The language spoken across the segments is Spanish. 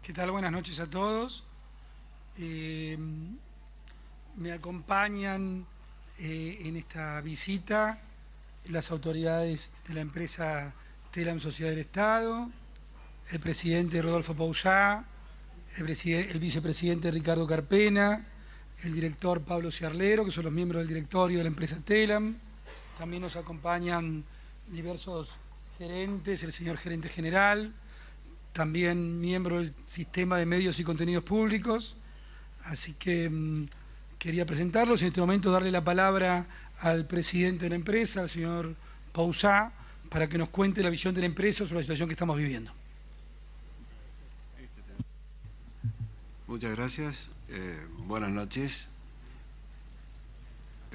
¿Qué tal? Buenas noches a todos. Me acompañan en esta visita las autoridades de la empresa Telam Sociedad del Estado, el presidente Rodolfo Pousá, el vicepresidente Ricardo Carpena, el director Pablo Ciarlero, que son los miembros del directorio de la empresa Telam. También nos acompañan diversos gerentes, el señor gerente general, también miembro del sistema de medios y contenidos públicos. Así que quería presentarlos y en este momento darle la palabra al presidente de la empresa, al señor Pousá, para que nos cuente la visión de la empresa sobre la situación que estamos viviendo. Muchas gracias. Buenas noches.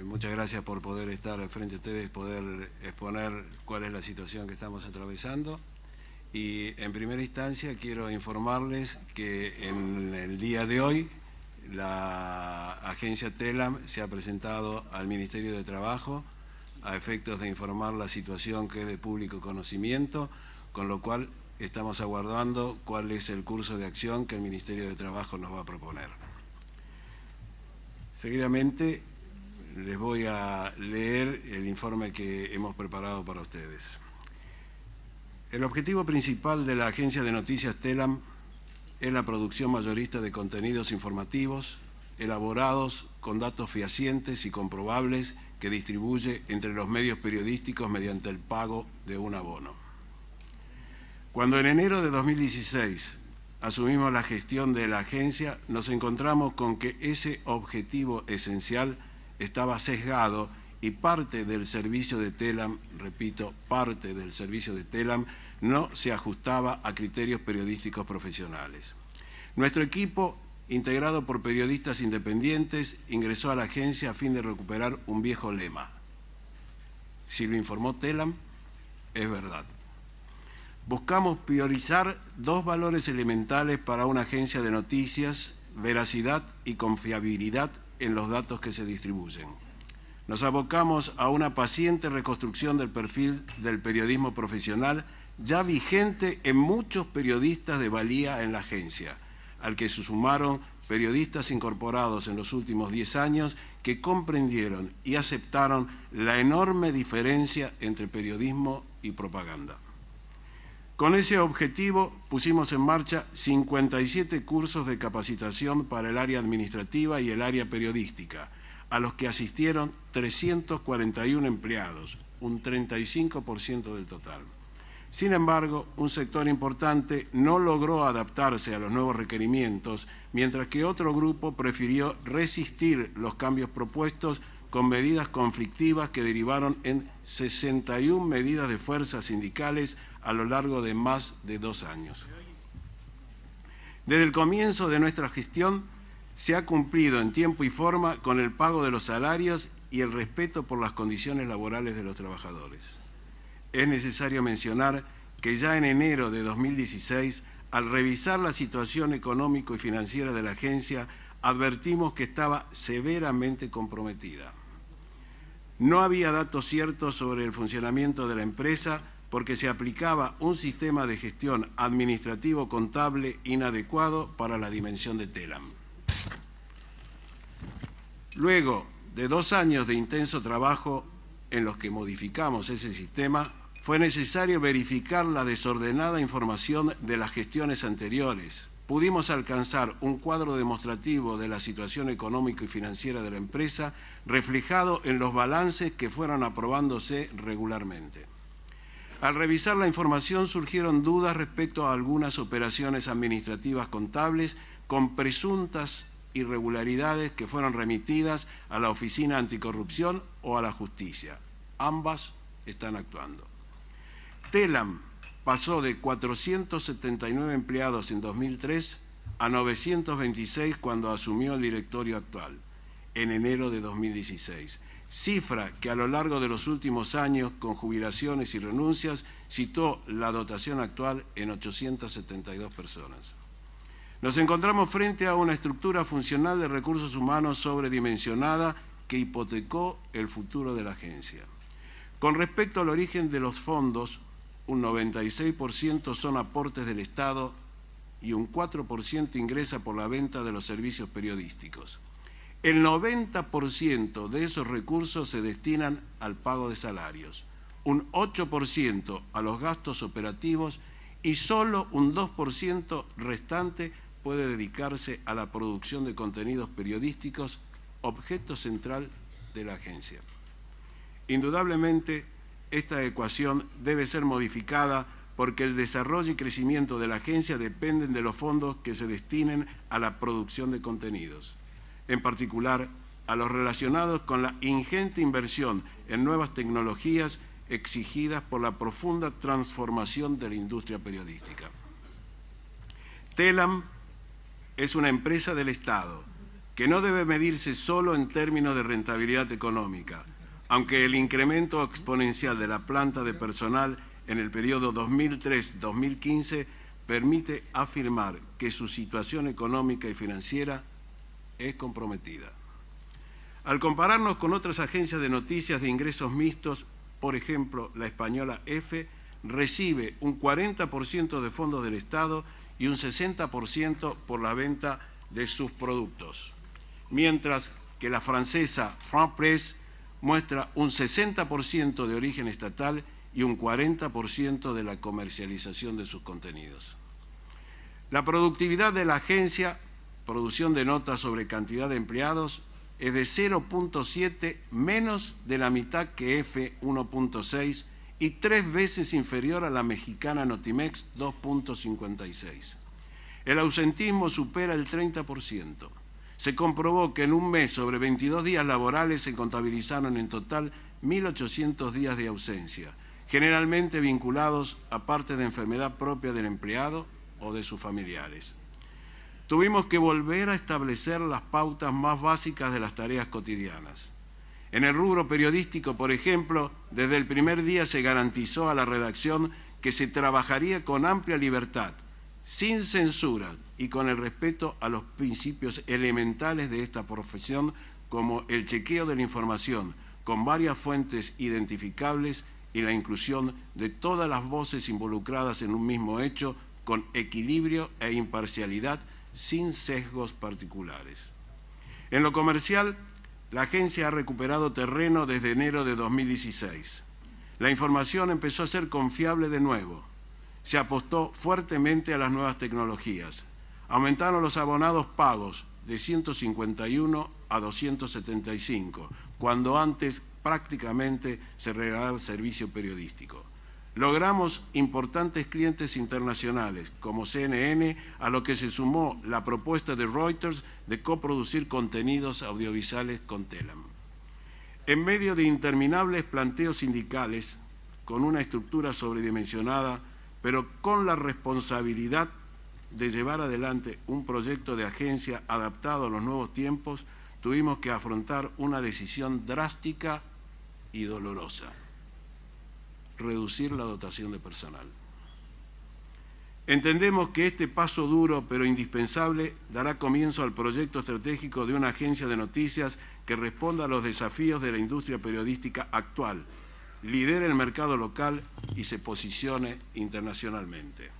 Muchas gracias por poder estar frente a ustedes, poder exponer cuál es la situación que estamos atravesando. Y en primera instancia quiero informarles que en el día de hoy la agencia Telam se ha presentado al Ministerio de Trabajo a efectos de informar la situación que es de público conocimiento, con lo cual estamos aguardando cuál es el curso de acción que el Ministerio de Trabajo nos va a proponer. Seguidamente les voy a leer el informe que hemos preparado para ustedes. El objetivo principal de la agencia de noticias Telam es la producción mayorista de contenidos informativos elaborados con datos fehacientes y comprobables que distribuye entre los medios periodísticos mediante el pago de un abono. Cuando en enero de 2016 asumimos la gestión de la agencia, nos encontramos con que ese objetivo esencial estaba sesgado y parte del servicio de Telam, repito, parte del servicio de Telam no se ajustaba a criterios periodísticos profesionales. Nuestro equipo, integrado por periodistas independientes, ingresó a la agencia a fin de recuperar un viejo lema. Si lo informó Telam, es verdad. Buscamos priorizar dos valores elementales para una agencia de noticias: veracidad y confiabilidad en los datos que se distribuyen. Nos abocamos a una paciente reconstrucción del perfil del periodismo profesional ya vigente en muchos periodistas de valía en la agencia, al que se sumaron periodistas incorporados en los últimos 10 años que comprendieron y aceptaron la enorme diferencia entre periodismo y propaganda. Con ese objetivo pusimos en marcha 57 cursos de capacitación para el área administrativa y el área periodística, a los que asistieron 341 empleados, un 35% del total. Sin embargo, un sector importante no logró adaptarse a los nuevos requerimientos, mientras que otro grupo prefirió resistir los cambios propuestos con medidas conflictivas que derivaron en 61 medidas de fuerzas sindicales a lo largo de más de 2 años. Desde el comienzo de nuestra gestión se ha cumplido en tiempo y forma con el pago de los salarios y el respeto por las condiciones laborales de los trabajadores. Es necesario mencionar que ya en enero de 2016, al revisar la situación económico y financiera de la agencia, advertimos que estaba severamente comprometida. No había datos ciertos sobre el funcionamiento de la empresa porque se aplicaba un sistema de gestión administrativo-contable inadecuado para la dimensión de Telam. Luego de 2 años de intenso trabajo en los que modificamos ese sistema, fue necesario verificar la desordenada información de las gestiones anteriores. Pudimos alcanzar un cuadro demostrativo de la situación económica y financiera de la empresa, reflejado en los balances que fueron aprobándose regularmente. Al revisar la información surgieron dudas respecto a algunas operaciones administrativas contables con presuntas irregularidades que fueron remitidas a la Oficina Anticorrupción o a la Justicia. Ambas están actuando. Telam pasó de 479 empleados en 2003 a 926 cuando asumió el directorio actual, en enero de 2016. Cifra que a lo largo de los últimos años, con jubilaciones y renuncias, situó la dotación actual en 872 personas. Nos encontramos frente a una estructura funcional de recursos humanos sobredimensionada que hipotecó el futuro de la agencia. Con respecto al origen de los fondos, un 96% son aportes del Estado y un 4% ingresa por la venta de los servicios periodísticos. El 90% de esos recursos se destinan al pago de salarios, un 8% a los gastos operativos y solo un 2% restante puede dedicarse a la producción de contenidos periodísticos, objeto central de la agencia. Indudablemente, esta ecuación debe ser modificada porque el desarrollo y crecimiento de la agencia dependen de los fondos que se destinen a la producción de contenidos, en particular a los relacionados con la ingente inversión en nuevas tecnologías exigidas por la profunda transformación de la industria periodística. Telam es una empresa del Estado que no debe medirse solo en términos de rentabilidad económica, aunque el incremento exponencial de la planta de personal en el periodo 2003-2015 permite afirmar que su situación económica y financiera es comprometida. Al compararnos con otras agencias de noticias de ingresos mixtos, por ejemplo, la española EFE recibe un 40% de fondos del Estado y un 60% por la venta de sus productos, mientras que la francesa France Presse muestra un 60% de origen estatal y un 40% de la comercialización de sus contenidos. La productividad de la agencia, producción de notas sobre cantidad de empleados, es de 0.7 menos de la mitad que EFE 1.6 y 3 veces inferior a la mexicana Notimex 2.56. El ausentismo supera el 30%. Se comprobó que en un mes sobre 22 días laborales se contabilizaron en total 1.800 días de ausencia, generalmente vinculados a parte de enfermedad propia del empleado o de sus familiares. Tuvimos que volver a establecer las pautas más básicas de las tareas cotidianas. En el rubro periodístico, por ejemplo, desde el primer día se garantizó a la redacción que se trabajaría con amplia libertad, sin censura y con el respeto a los principios elementales de esta profesión, como el chequeo de la información con varias fuentes identificables y la inclusión de todas las voces involucradas en un mismo hecho con equilibrio e imparcialidad, sin sesgos particulares. En lo comercial, la agencia ha recuperado terreno desde enero de 2016. La información empezó a ser confiable de nuevo. Se apostó fuertemente a las nuevas tecnologías. Aumentaron los abonados pagos de 151 a 275, cuando antes prácticamente se regalaba el servicio periodístico. Logramos importantes clientes internacionales, como CNN, a lo que se sumó la propuesta de Reuters de coproducir contenidos audiovisuales con Telam. En medio de interminables planteos sindicales, con una estructura sobredimensionada, pero con la responsabilidad de llevar adelante un proyecto de agencia adaptado a los nuevos tiempos, tuvimos que afrontar una decisión drástica y dolorosa: reducir la dotación de personal. Entendemos que este paso duro pero indispensable dará comienzo al proyecto estratégico de una agencia de noticias que responda a los desafíos de la industria periodística actual, lidere el mercado local y se posicione internacionalmente.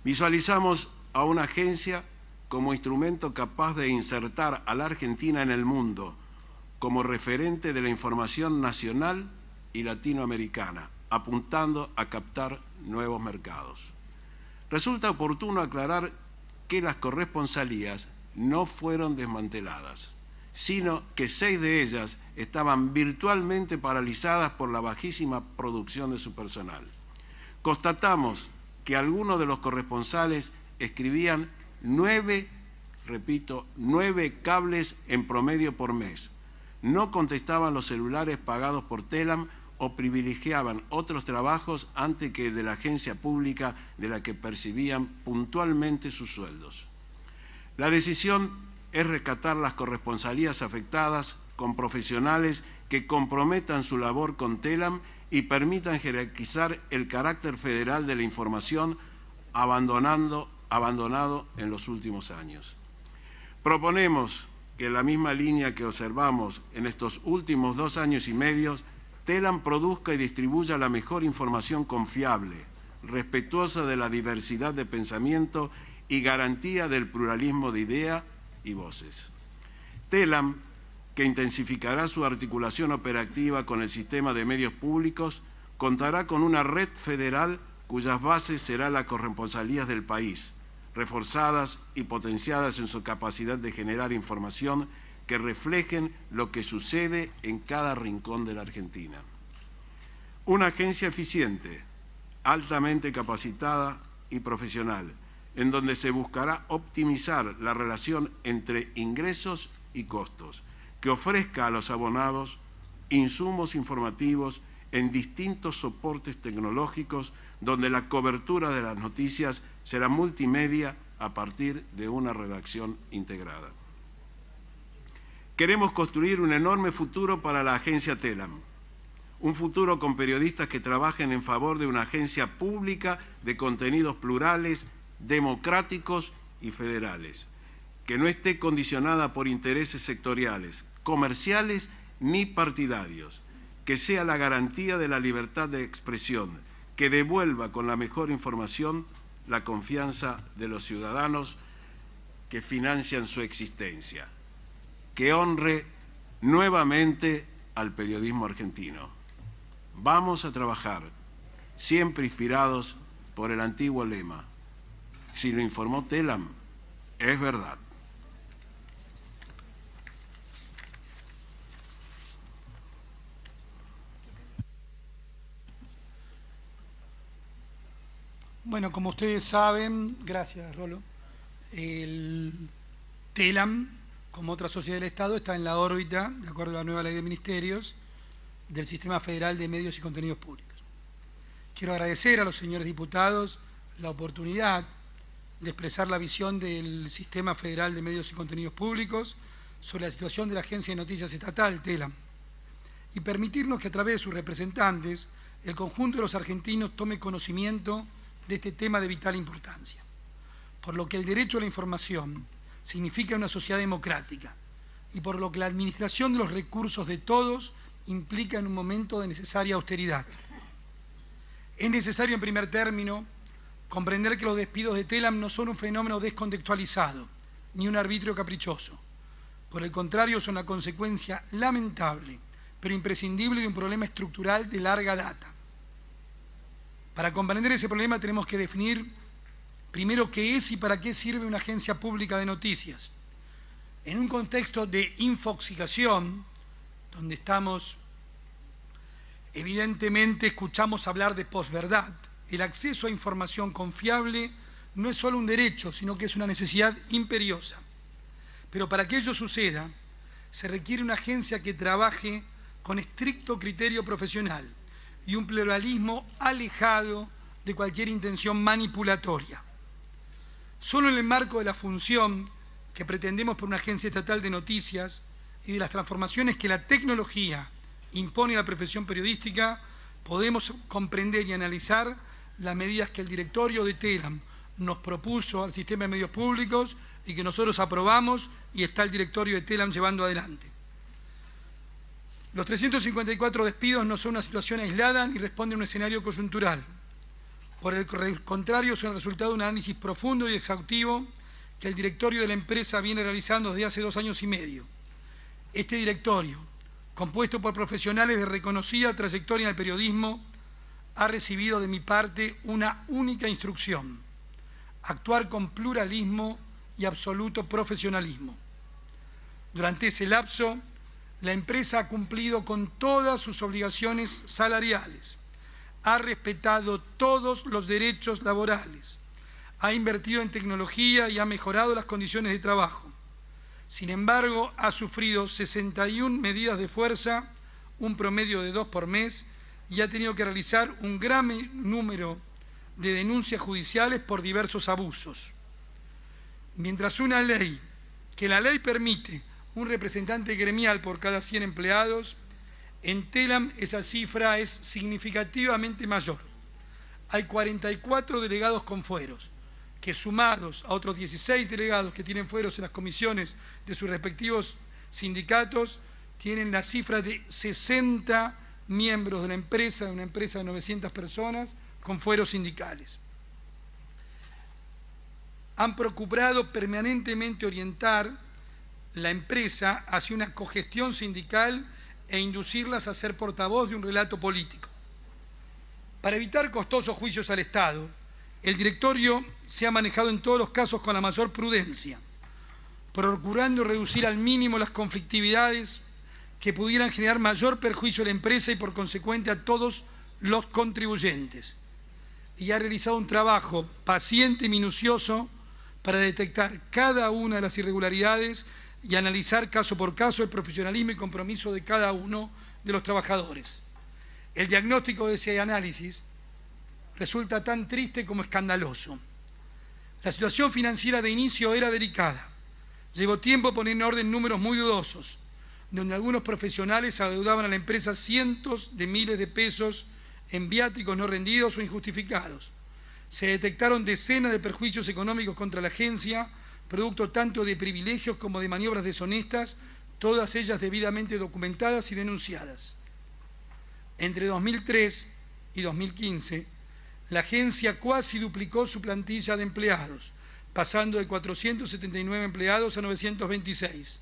Visualizamos a una agencia como instrumento capaz de insertar a la Argentina en el mundo como referente de la información nacional y latinoamericana, apuntando a captar nuevos mercados. Resulta oportuno aclarar que las corresponsalías no fueron desmanteladas, sino que 6 de ellas estaban virtualmente paralizadas por la bajísima producción de su personal. Constatamos que algunos de los corresponsales escribían 9 cables en promedio por mes. No contestaban los celulares pagados por Telam o privilegiaban otros trabajos antes que de la agencia pública de la que percibían puntualmente sus sueldos. La decisión es rescatar las corresponsalías afectadas con profesionales que comprometan su labor con Telam y permitan jerarquizar el carácter federal de la información abandonado en los últimos años. Proponemos que en la misma línea que observamos en estos últimos 2 años y medio, Telam produzca y distribuya la mejor información confiable, respetuosa de la diversidad de pensamiento y garantía del pluralismo de ideas y voces. TELAM, que intensificará su articulación operativa con el sistema de medios públicos, contará con una red federal cuyas bases serán las corresponsalías del país, reforzadas y potenciadas en su capacidad de generar información que reflejen lo que sucede en cada rincón de la Argentina. Una agencia eficiente, altamente capacitada y profesional, en donde se buscará optimizar la relación entre ingresos y costos, que ofrezca a los abonados insumos informativos en distintos soportes tecnológicos, donde la cobertura de las noticias será multimedia a partir de una redacción integrada. Queremos construir un enorme futuro para la agencia TELAM, un futuro con periodistas que trabajen en favor de una agencia pública de contenidos plurales, democráticos y federales, que no esté condicionada por intereses sectoriales, comerciales ni partidarios, que sea la garantía de la libertad de expresión, que devuelva con la mejor información la confianza de los ciudadanos que financian su existencia, que honre nuevamente al periodismo argentino. Vamos a trabajar, siempre inspirados por el antiguo lema: si lo informó TELAM, es verdad. Bueno, como ustedes saben, gracias Rolo, el TELAM, como otra sociedad del Estado, está en la órbita, de acuerdo a la nueva ley de ministerios, del Sistema Federal de Medios y Contenidos Públicos. Quiero agradecer a los señores diputados la oportunidad de expresar la visión del Sistema Federal de Medios y Contenidos Públicos sobre la situación de la Agencia de Noticias Estatal, TELAM, y permitirnos que a través de sus representantes el conjunto de los argentinos tome conocimiento de este tema de vital importancia, por lo que el derecho a la información significa una sociedad democrática y por lo que la administración de los recursos de todos implica en un momento de necesaria austeridad. Es necesario, en primer término, comprender que los despidos de TELAM no son un fenómeno descontextualizado ni un arbitrio caprichoso. Por el contrario, son la consecuencia lamentable, pero imprescindible de un problema estructural de larga data. Para comprender ese problema tenemos que definir primero qué es y para qué sirve una agencia pública de noticias. En un contexto de infoxicación, donde evidentemente escuchamos hablar de posverdad, el acceso a información confiable no es solo un derecho, sino que es una necesidad imperiosa. Pero para que ello suceda, se requiere una agencia que trabaje con estricto criterio profesional y un pluralismo alejado de cualquier intención manipulatoria. Solo en el marco de la función que pretendemos por una agencia estatal de noticias y de las transformaciones que la tecnología impone a la profesión periodística, podemos comprender y analizar las medidas que el directorio de TELAM nos propuso al sistema de medios públicos y que nosotros aprobamos y está el directorio de TELAM llevando adelante. Los 354 despidos no son una situación aislada ni responden a un escenario coyuntural. Por el contrario, son el resultado de un análisis profundo y exhaustivo que el directorio de la empresa viene realizando desde hace 2 años y medio. Este directorio, compuesto por profesionales de reconocida trayectoria en el periodismo, ha recibido de mi parte una única instrucción: actuar con pluralismo y absoluto profesionalismo. Durante ese lapso, la empresa ha cumplido con todas sus obligaciones salariales, ha respetado todos los derechos laborales, ha invertido en tecnología y ha mejorado las condiciones de trabajo. Sin embargo, ha sufrido 61 medidas de fuerza, un promedio de 2 por mes, y ha tenido que realizar un gran número de denuncias judiciales por diversos abusos. Mientras una ley, que la ley permite un representante gremial por cada 100 empleados, en TELAM esa cifra es significativamente mayor. Hay 44 delegados con fueros, que sumados a otros 16 delegados que tienen fueros en las comisiones de sus respectivos sindicatos, tienen la cifra de 60 miembros de la empresa, una empresa de 900 personas, con fueros sindicales. Han procurado permanentemente orientar la empresa hacia una cogestión sindical e inducirlas a ser portavoz de un relato político. Para evitar costosos juicios al Estado, el directorio se ha manejado en todos los casos con la mayor prudencia, procurando reducir al mínimo las conflictividades que pudieran generar mayor perjuicio a la empresa y por consecuente a todos los contribuyentes. Y ha realizado un trabajo paciente y minucioso para detectar cada una de las irregularidades y analizar caso por caso el profesionalismo y compromiso de cada uno de los trabajadores. El diagnóstico de ese análisis resulta tan triste como escandaloso. La situación financiera de inicio era delicada. Llevó tiempo poner en orden números muy dudosos, donde algunos profesionales adeudaban a la empresa cientos de miles de pesos en viáticos no rendidos o injustificados. Se detectaron decenas de perjuicios económicos contra la agencia, producto tanto de privilegios como de maniobras deshonestas, todas ellas debidamente documentadas y denunciadas. Entre 2003 y 2015, la agencia cuasi duplicó su plantilla de empleados, pasando de 479 empleados a 926.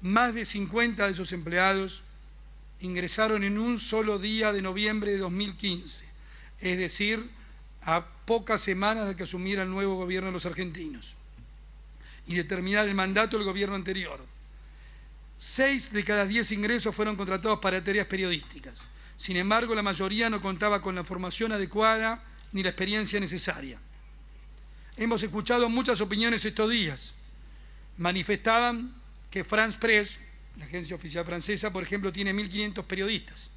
Más de 50 de esos empleados ingresaron en un solo día de noviembre de 2015, es decir, a pocas semanas de que asumiera el nuevo gobierno de los argentinos y de terminar el mandato del gobierno anterior. 6 de cada 10 ingresos fueron contratados para tareas periodísticas. Sin embargo, la mayoría no contaba con la formación adecuada ni la experiencia necesaria. Hemos escuchado muchas opiniones estos días. Manifestaban que France Press, la agencia oficial francesa, por ejemplo, tiene 1.500 periodistas.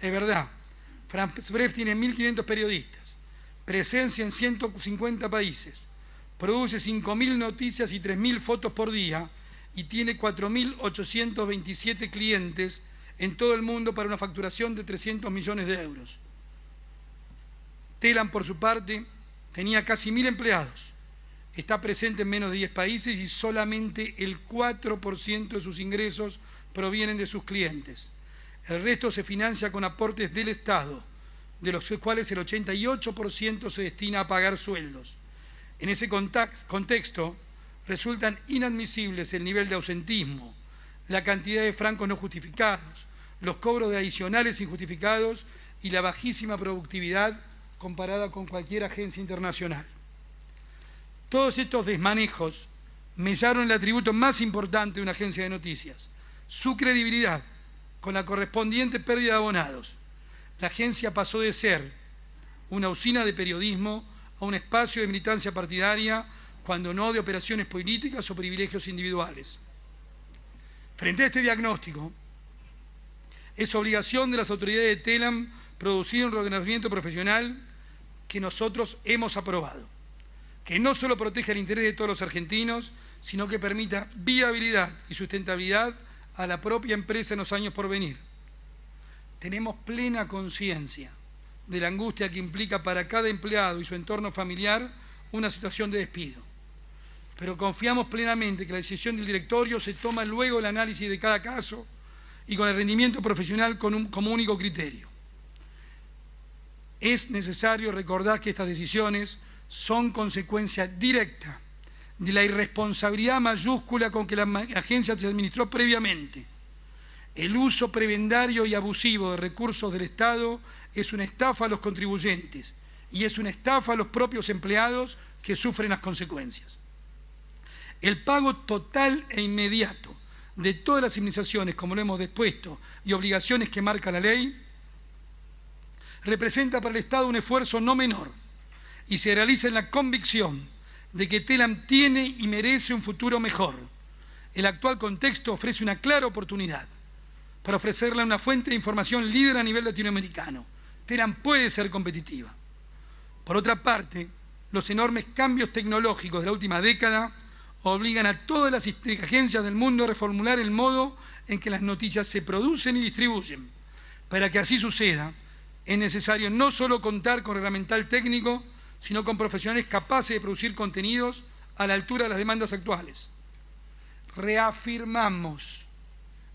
Es verdad, France Press tiene 1.500 periodistas, presencia en 150 países, produce 5.000 noticias y 3.000 fotos por día y tiene 4.827 clientes en todo el mundo para una facturación de 300 millones de euros. Telam, por su parte, tenía casi 1.000 empleados. Está presente en menos de 10 países y solamente el 4% de sus ingresos provienen de sus clientes. El resto se financia con aportes del Estado, de los cuales el 88% se destina a pagar sueldos. En ese contexto, resultan inadmisibles el nivel de ausentismo, la cantidad de francos no justificados, los cobros de adicionales injustificados y la bajísima productividad comparada con cualquier agencia internacional. Todos estos desmanejos mellaron el atributo más importante de una agencia de noticias, su credibilidad, con la correspondiente pérdida de abonados. La agencia pasó de ser una usina de periodismo a un espacio de militancia partidaria, cuando no de operaciones políticas o privilegios individuales. Frente a este diagnóstico, es obligación de las autoridades de Telam producir un reordenamiento profesional que nosotros hemos aprobado, que no solo protege el interés de todos los argentinos, sino que permita viabilidad y sustentabilidad a la propia empresa en los años por venir. Tenemos plena conciencia de la angustia que implica para cada empleado y su entorno familiar una situación de despido, pero confiamos plenamente que la decisión del directorio se toma luego el análisis de cada caso y con el rendimiento profesional como único criterio. Es necesario recordar que estas decisiones son consecuencia directa de la irresponsabilidad mayúscula con que la agencia se administró previamente. El uso prebendario y abusivo de recursos del Estado es una estafa a los contribuyentes y es una estafa a los propios empleados que sufren las consecuencias. El pago total e inmediato de todas las indemnizaciones, como lo hemos dispuesto, y obligaciones que marca la ley, representa para el Estado un esfuerzo no menor y se realiza en la convicción de que Telam tiene y merece un futuro mejor. El actual contexto ofrece una clara oportunidad para ofrecerle una fuente de información líder a nivel latinoamericano. Telam puede ser competitiva. Por otra parte, los enormes cambios tecnológicos de la última década obligan a todas las agencias del mundo a reformular el modo en que las noticias se producen y distribuyen. Para que así suceda, es necesario no solo contar con reglamental técnico, sino con profesionales capaces de producir contenidos a la altura de las demandas actuales. Reafirmamos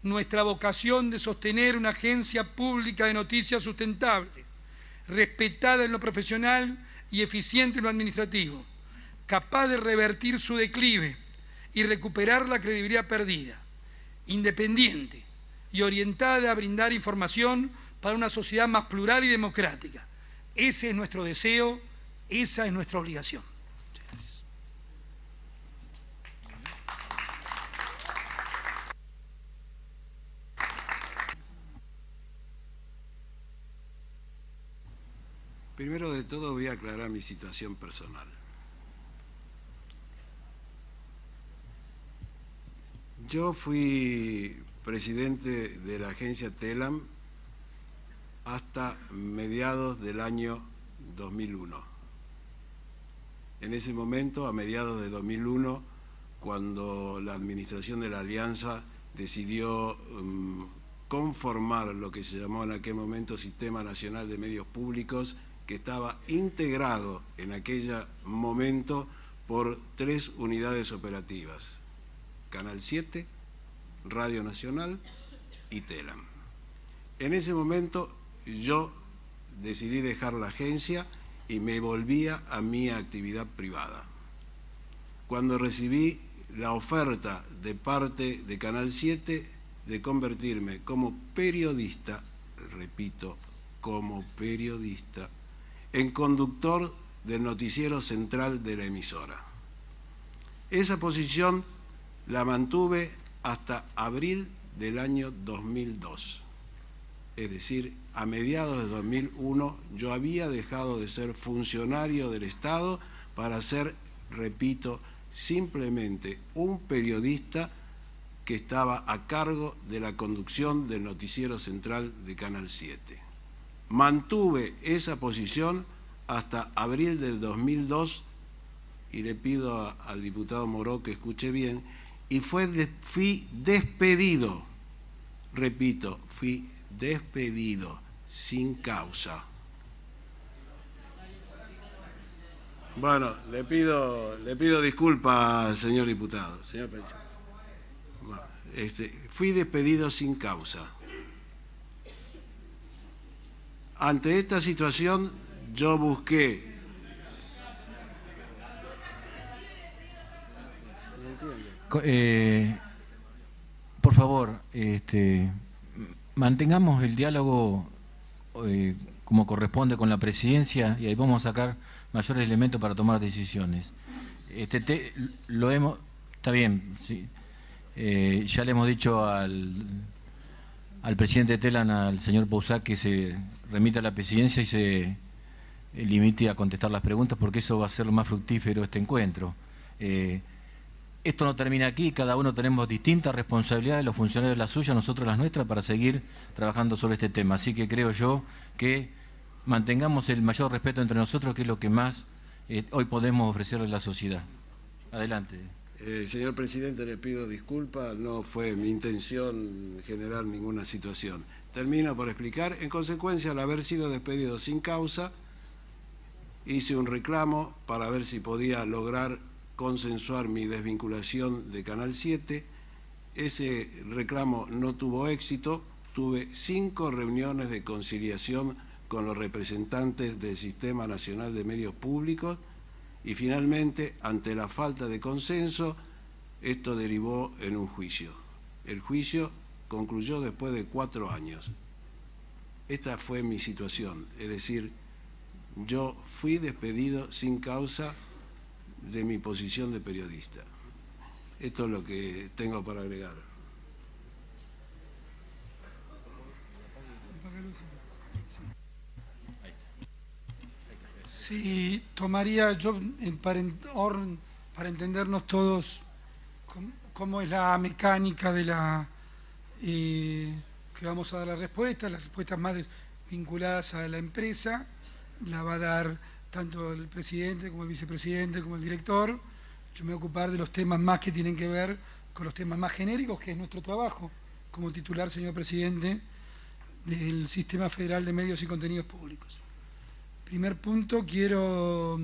nuestra vocación de sostener una agencia pública de noticias sustentable, respetada en lo profesional y eficiente en lo administrativo, capaz de revertir su declive y recuperar la credibilidad perdida, independiente y orientada a brindar información para una sociedad más plural y democrática. Ese es nuestro deseo, esa es nuestra obligación. Muchas gracias. Primero de todo voy a aclarar mi situación personal. Yo fui presidente de la agencia TELAM hasta mediados del año 2001. En ese momento, a mediados de 2001, cuando la administración de la Alianza decidió conformar lo que se llamó en aquel momento Sistema Nacional de Medios Públicos, que estaba integrado en aquel momento por 3 unidades operativas: Canal 7, Radio Nacional y TELAM. En ese momento yo decidí dejar la agencia y me volvía a mi actividad privada. Cuando recibí la oferta de parte de Canal 7 de convertirme como periodista, repito, como periodista, en conductor del noticiero central de la emisora. Esa posición la mantuve hasta abril del año 2002. Es decir, a mediados de 2001 yo había dejado de ser funcionario del Estado para ser, repito, simplemente un periodista que estaba a cargo de la conducción del noticiero central de Canal 7. Mantuve esa posición hasta abril del 2002 y le pido al diputado Moró que escuche bien, y fui despedido, repito, fui despedido sin causa. Bueno, le pido disculpas, señor diputado. Señor presidente. Fui despedido sin causa. Ante esta situación, yo busqué. Por favor, mantengamos el diálogo como corresponde con la presidencia y ahí vamos a sacar mayores elementos para tomar decisiones. Está bien, sí. Ya le hemos dicho al presidente de TELAM, al señor Poussac, que se remita a la presidencia y se limite a contestar las preguntas, porque eso va a ser lo más fructífero este encuentro. Esto no termina aquí, cada uno tenemos distintas responsabilidades, los funcionarios las suyas, nosotros las nuestras, para seguir trabajando sobre este tema. Así que creo yo que mantengamos el mayor respeto entre nosotros, que es lo que más hoy podemos ofrecerle a la sociedad. Adelante. Señor presidente, le pido disculpas, no fue mi intención generar ninguna situación. Termino por explicar. En consecuencia, al haber sido despedido sin causa, hice un reclamo para ver si podía lograr consensuar mi desvinculación de Canal 7. Ese reclamo no tuvo éxito. Tuve 5 reuniones de conciliación con los representantes del Sistema Nacional de Medios Públicos y finalmente, ante la falta de consenso, esto derivó en un juicio. El juicio concluyó después de 4 años. Esta fue mi situación, es decir, yo fui despedido sin causa de mi posición de periodista. Esto es lo que tengo para agregar. Sí, tomaría yo para entendernos todos cómo es la mecánica de la que vamos a dar las respuestas más vinculadas a la empresa, la va a dar tanto el presidente como el vicepresidente como el director. Yo me voy a ocupar de los temas más que tienen que ver con los temas más genéricos, que es nuestro trabajo como titular, señor presidente, del Sistema Federal de Medios y Contenidos Públicos. Primer punto, quiero,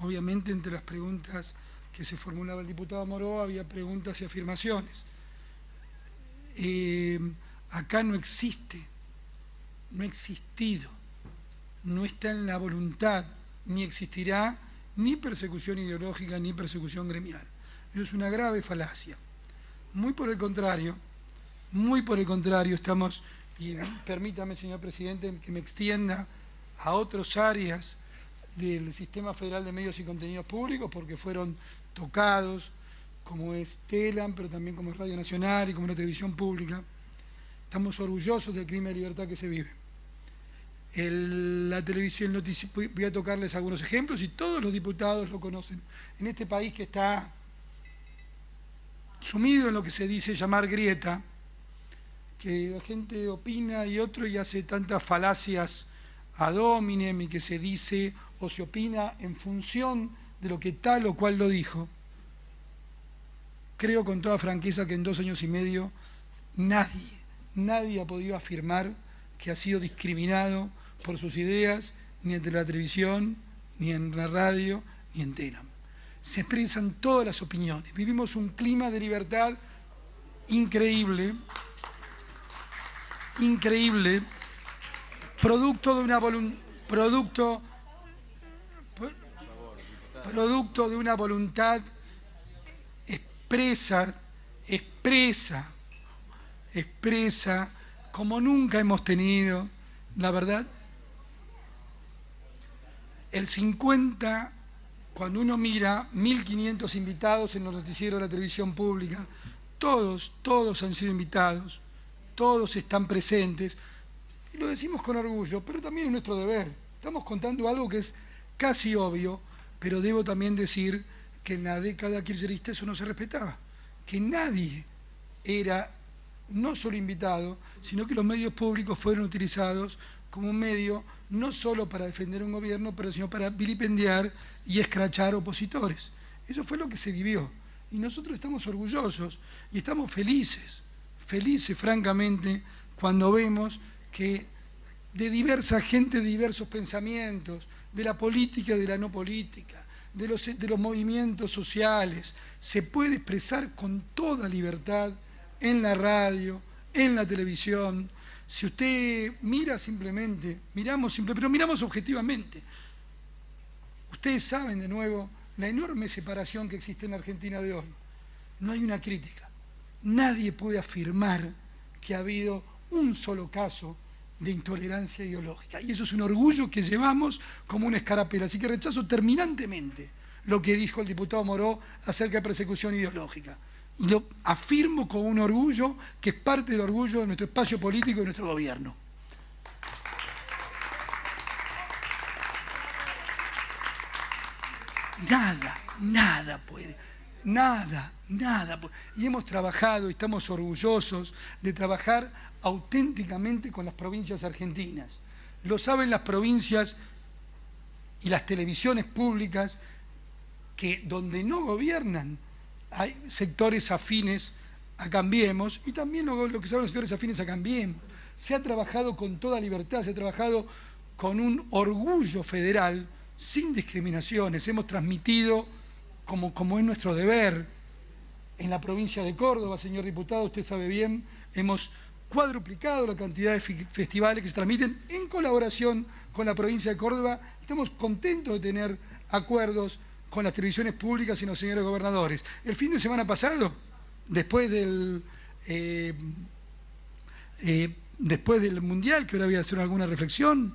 obviamente, entre las preguntas que se formulaba el diputado Moró, había preguntas y afirmaciones. Acá no existe, no ha existido no está en la voluntad, ni existirá ni persecución ideológica ni persecución gremial. Eso es una grave falacia. Muy por el contrario, estamos, y permítame, señor presidente, que me extienda a otras áreas del Sistema Federal de Medios y Contenidos Públicos, porque fueron tocados, como es TELAM, pero también como es Radio Nacional y como la televisión pública. Estamos orgullosos del clima de libertad que se vive. La televisión voy a tocarles algunos ejemplos y todos los diputados lo conocen. En este país que está sumido en lo que se dice llamar grieta, que la gente opina y otro y hace tantas falacias ad hominem y que se dice o se opina en función de lo que tal o cual lo dijo. Creo con toda franqueza que en 2 años y medio nadie ha podido afirmar que ha sido discriminado por sus ideas, ni en la televisión, ni en la radio, ni en TELAM. Se expresan todas las opiniones. Vivimos un clima de libertad increíble, producto de una voluntad expresa, como nunca hemos tenido, la verdad. El 50, cuando uno mira 1.500 invitados en los noticieros de la televisión pública, todos han sido invitados, todos están presentes, y lo decimos con orgullo, pero también es nuestro deber. Estamos contando algo que es casi obvio, pero debo también decir que en la década kirchnerista eso no se respetaba, que nadie era no solo invitado, sino que los medios públicos fueron utilizados como un medio no solo para defender un gobierno, pero sino para vilipendiar y escrachar opositores. Eso fue lo que se vivió. Y nosotros estamos orgullosos y estamos felices francamente, cuando vemos que de diversa gente, de diversos pensamientos, de la política y de la no política, de los movimientos sociales, se puede expresar con toda libertad en la radio, en la televisión. Si usted mira pero miramos objetivamente. Ustedes saben de nuevo la enorme separación que existe en la Argentina de hoy. No hay una crítica. Nadie puede afirmar que ha habido un solo caso de intolerancia ideológica. Y eso es un orgullo que llevamos como una escarapela. Así que rechazo terminantemente lo que dijo el diputado Moró acerca de persecución ideológica. Y lo afirmo con un orgullo que es parte del orgullo de nuestro espacio político y de nuestro gobierno. Nada puede. Y hemos trabajado y estamos orgullosos de trabajar auténticamente con las provincias argentinas. Lo saben las provincias y las televisiones públicas que donde no gobiernan hay sectores afines a Cambiemos y también lo que saben los sectores afines a Cambiemos. Se ha trabajado con toda libertad, se ha trabajado con un orgullo federal, sin discriminaciones. Hemos transmitido, como es nuestro deber, en la provincia de Córdoba, señor diputado, usted sabe bien, hemos cuadruplicado la cantidad de festivales que se transmiten en colaboración con la provincia de Córdoba. Estamos contentos de tener acuerdos con las televisiones públicas y los señores gobernadores. El fin de semana pasado, después del Mundial, que ahora voy a hacer alguna reflexión,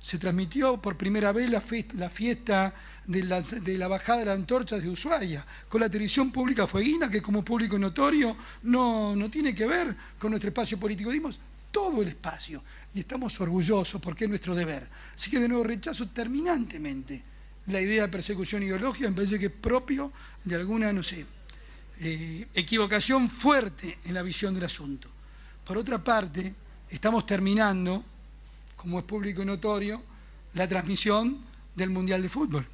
se transmitió por primera vez la fiesta de la bajada de las antorchas de Ushuaia, con la televisión pública fueguina, que como público notorio no tiene que ver con nuestro espacio político. Dimos todo el espacio y estamos orgullosos porque es nuestro deber. Así que de nuevo rechazo terminantemente la idea de persecución ideológica. Me parece que es propio de alguna, equivocación fuerte en la visión del asunto. Por otra parte, estamos terminando, como es público y notorio, la transmisión del Mundial de Fútbol.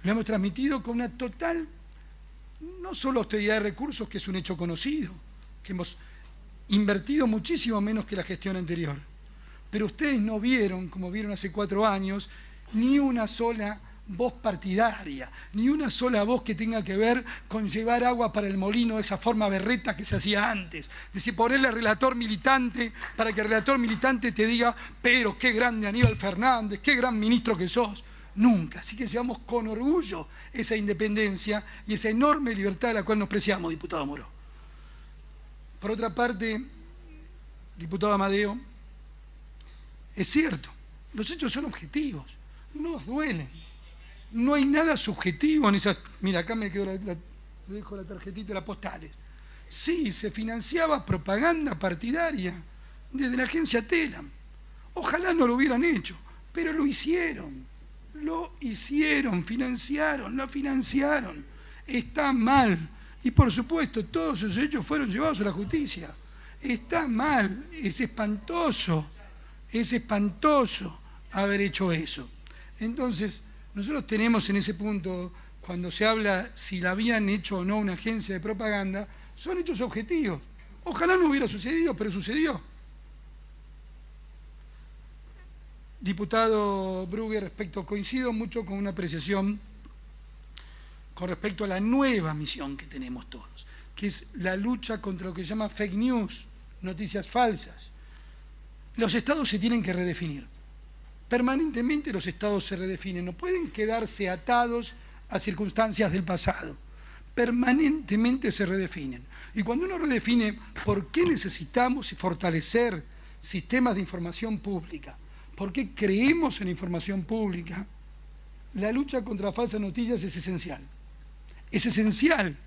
Lo hemos transmitido con una total, no solo austeridad de recursos, que es un hecho conocido, que hemos invertido muchísimo menos que la gestión anterior. Pero ustedes no vieron, como vieron hace 4 años, ni una sola voz partidaria, ni una sola voz que tenga que ver con llevar agua para el molino de esa forma berreta que se hacía antes. Es decir, ponerle al relator militante para que el relator militante te diga, pero qué grande Aníbal Fernández, qué gran ministro que sos. Nunca. Así que llevamos con orgullo esa independencia y esa enorme libertad de la cual nos preciamos, diputado Moró. Por otra parte, diputado Amadeo, es cierto, los hechos son objetivos, nos duelen. No hay nada subjetivo en esas... Mira, acá me quedo dejo la tarjetita de las postales. Sí, se financiaba propaganda partidaria desde la agencia Telam. Ojalá no lo hubieran hecho, pero lo hicieron. Lo hicieron, financiaron, lo financiaron. Está mal. Y por supuesto, todos esos hechos fueron llevados a la justicia. Está mal, es espantoso haber hecho eso. Entonces, nosotros tenemos en ese punto, cuando se habla si la habían hecho o no una agencia de propaganda, son hechos objetivos. Ojalá no hubiera sucedido, pero sucedió. Diputado Brugger, coincido mucho con una apreciación con respecto a la nueva misión que tenemos todos, que es la lucha contra lo que se llama fake news, noticias falsas. Los estados se tienen que redefinir. Permanentemente los estados se redefinen, no pueden quedarse atados a circunstancias del pasado. Permanentemente se redefinen. Y cuando uno redefine por qué necesitamos fortalecer sistemas de información pública, por qué creemos en la información pública, la lucha contra las falsas noticias es esencial. Es esencial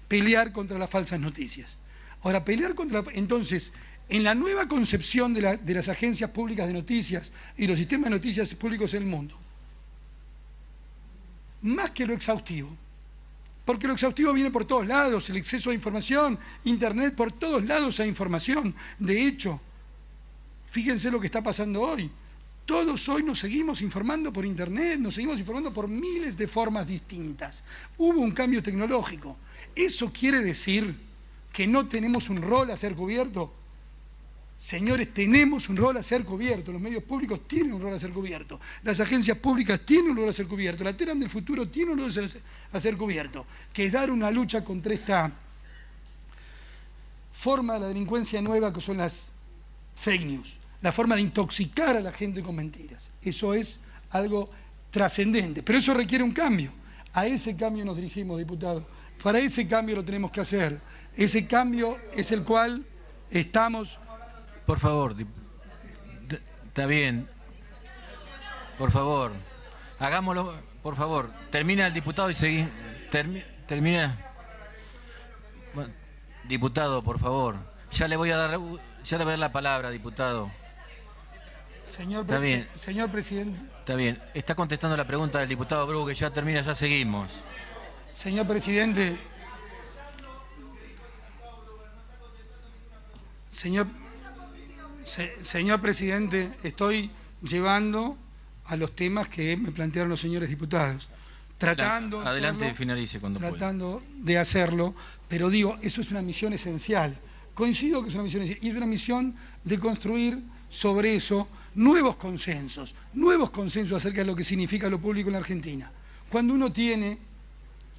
pelear contra las falsas noticias. Ahora, entonces, en la nueva concepción de las agencias públicas de noticias y los sistemas de noticias públicos en el mundo, más que lo exhaustivo, porque lo exhaustivo viene por todos lados, el exceso de información, internet, por todos lados hay información. De hecho, fíjense lo que está pasando hoy. Todos hoy nos seguimos informando por internet, nos seguimos informando por miles de formas distintas. Hubo un cambio tecnológico. ¿Eso quiere decir que no tenemos un rol a ser cubierto? Señores, tenemos un rol a ser cubierto. Los medios públicos tienen un rol a ser cubierto. Las agencias públicas tienen un rol a ser cubierto. La Telam del futuro tiene un rol a ser cubierto, que es dar una lucha contra esta forma de la delincuencia nueva que son las fake news. La forma de intoxicar a la gente con mentiras. Eso es algo trascendente, pero eso requiere un cambio. A ese cambio nos dirigimos, diputado. Para ese cambio lo tenemos que hacer. Ese cambio es el cual estamos... Por favor, está bien. Por favor, hagámoslo, por favor. Termina el diputado y seguí. Termina. Bueno, diputado, por favor. Ya le voy a dar la palabra, diputado. Señor presidente. Está bien. Está contestando la pregunta del diputado Bru, que ya termina, ya seguimos. Señor presidente. Señor presidente, estoy llevando a los temas que me plantearon los señores diputados. Adelante, finalice cuando pueda. Tratando de hacerlo, pero digo, eso es una misión esencial. Coincido que es una misión esencial. Y es una misión de construir sobre eso nuevos consensos acerca de lo que significa lo público en la Argentina. Cuando uno tiene,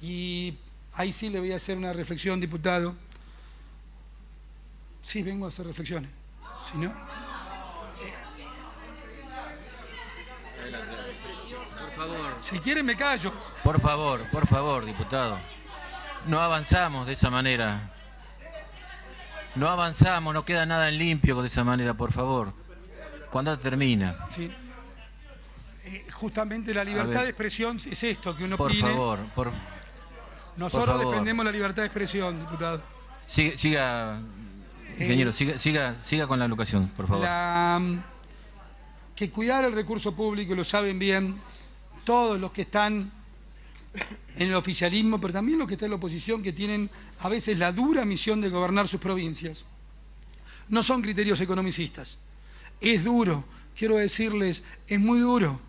y ahí sí le voy a hacer una reflexión, diputado. Sí, vengo a hacer reflexiones. Si no... Por favor. Si quieren me callo. Por favor, diputado. No avanzamos de esa manera. No avanzamos, no queda nada en limpio de esa manera, por favor. ¿Cuándo termina? Sí. Justamente la libertad de expresión es esto que uno por pide. Nosotros defendemos la libertad de expresión, diputado. Siga, ingeniero, siga con la locución, por favor. Que cuidar el recurso público, lo saben bien todos los que están en el oficialismo, pero también los que están en la oposición, que tienen a veces la dura misión de gobernar sus provincias. No son criterios economicistas. Es duro, quiero decirles, es muy duro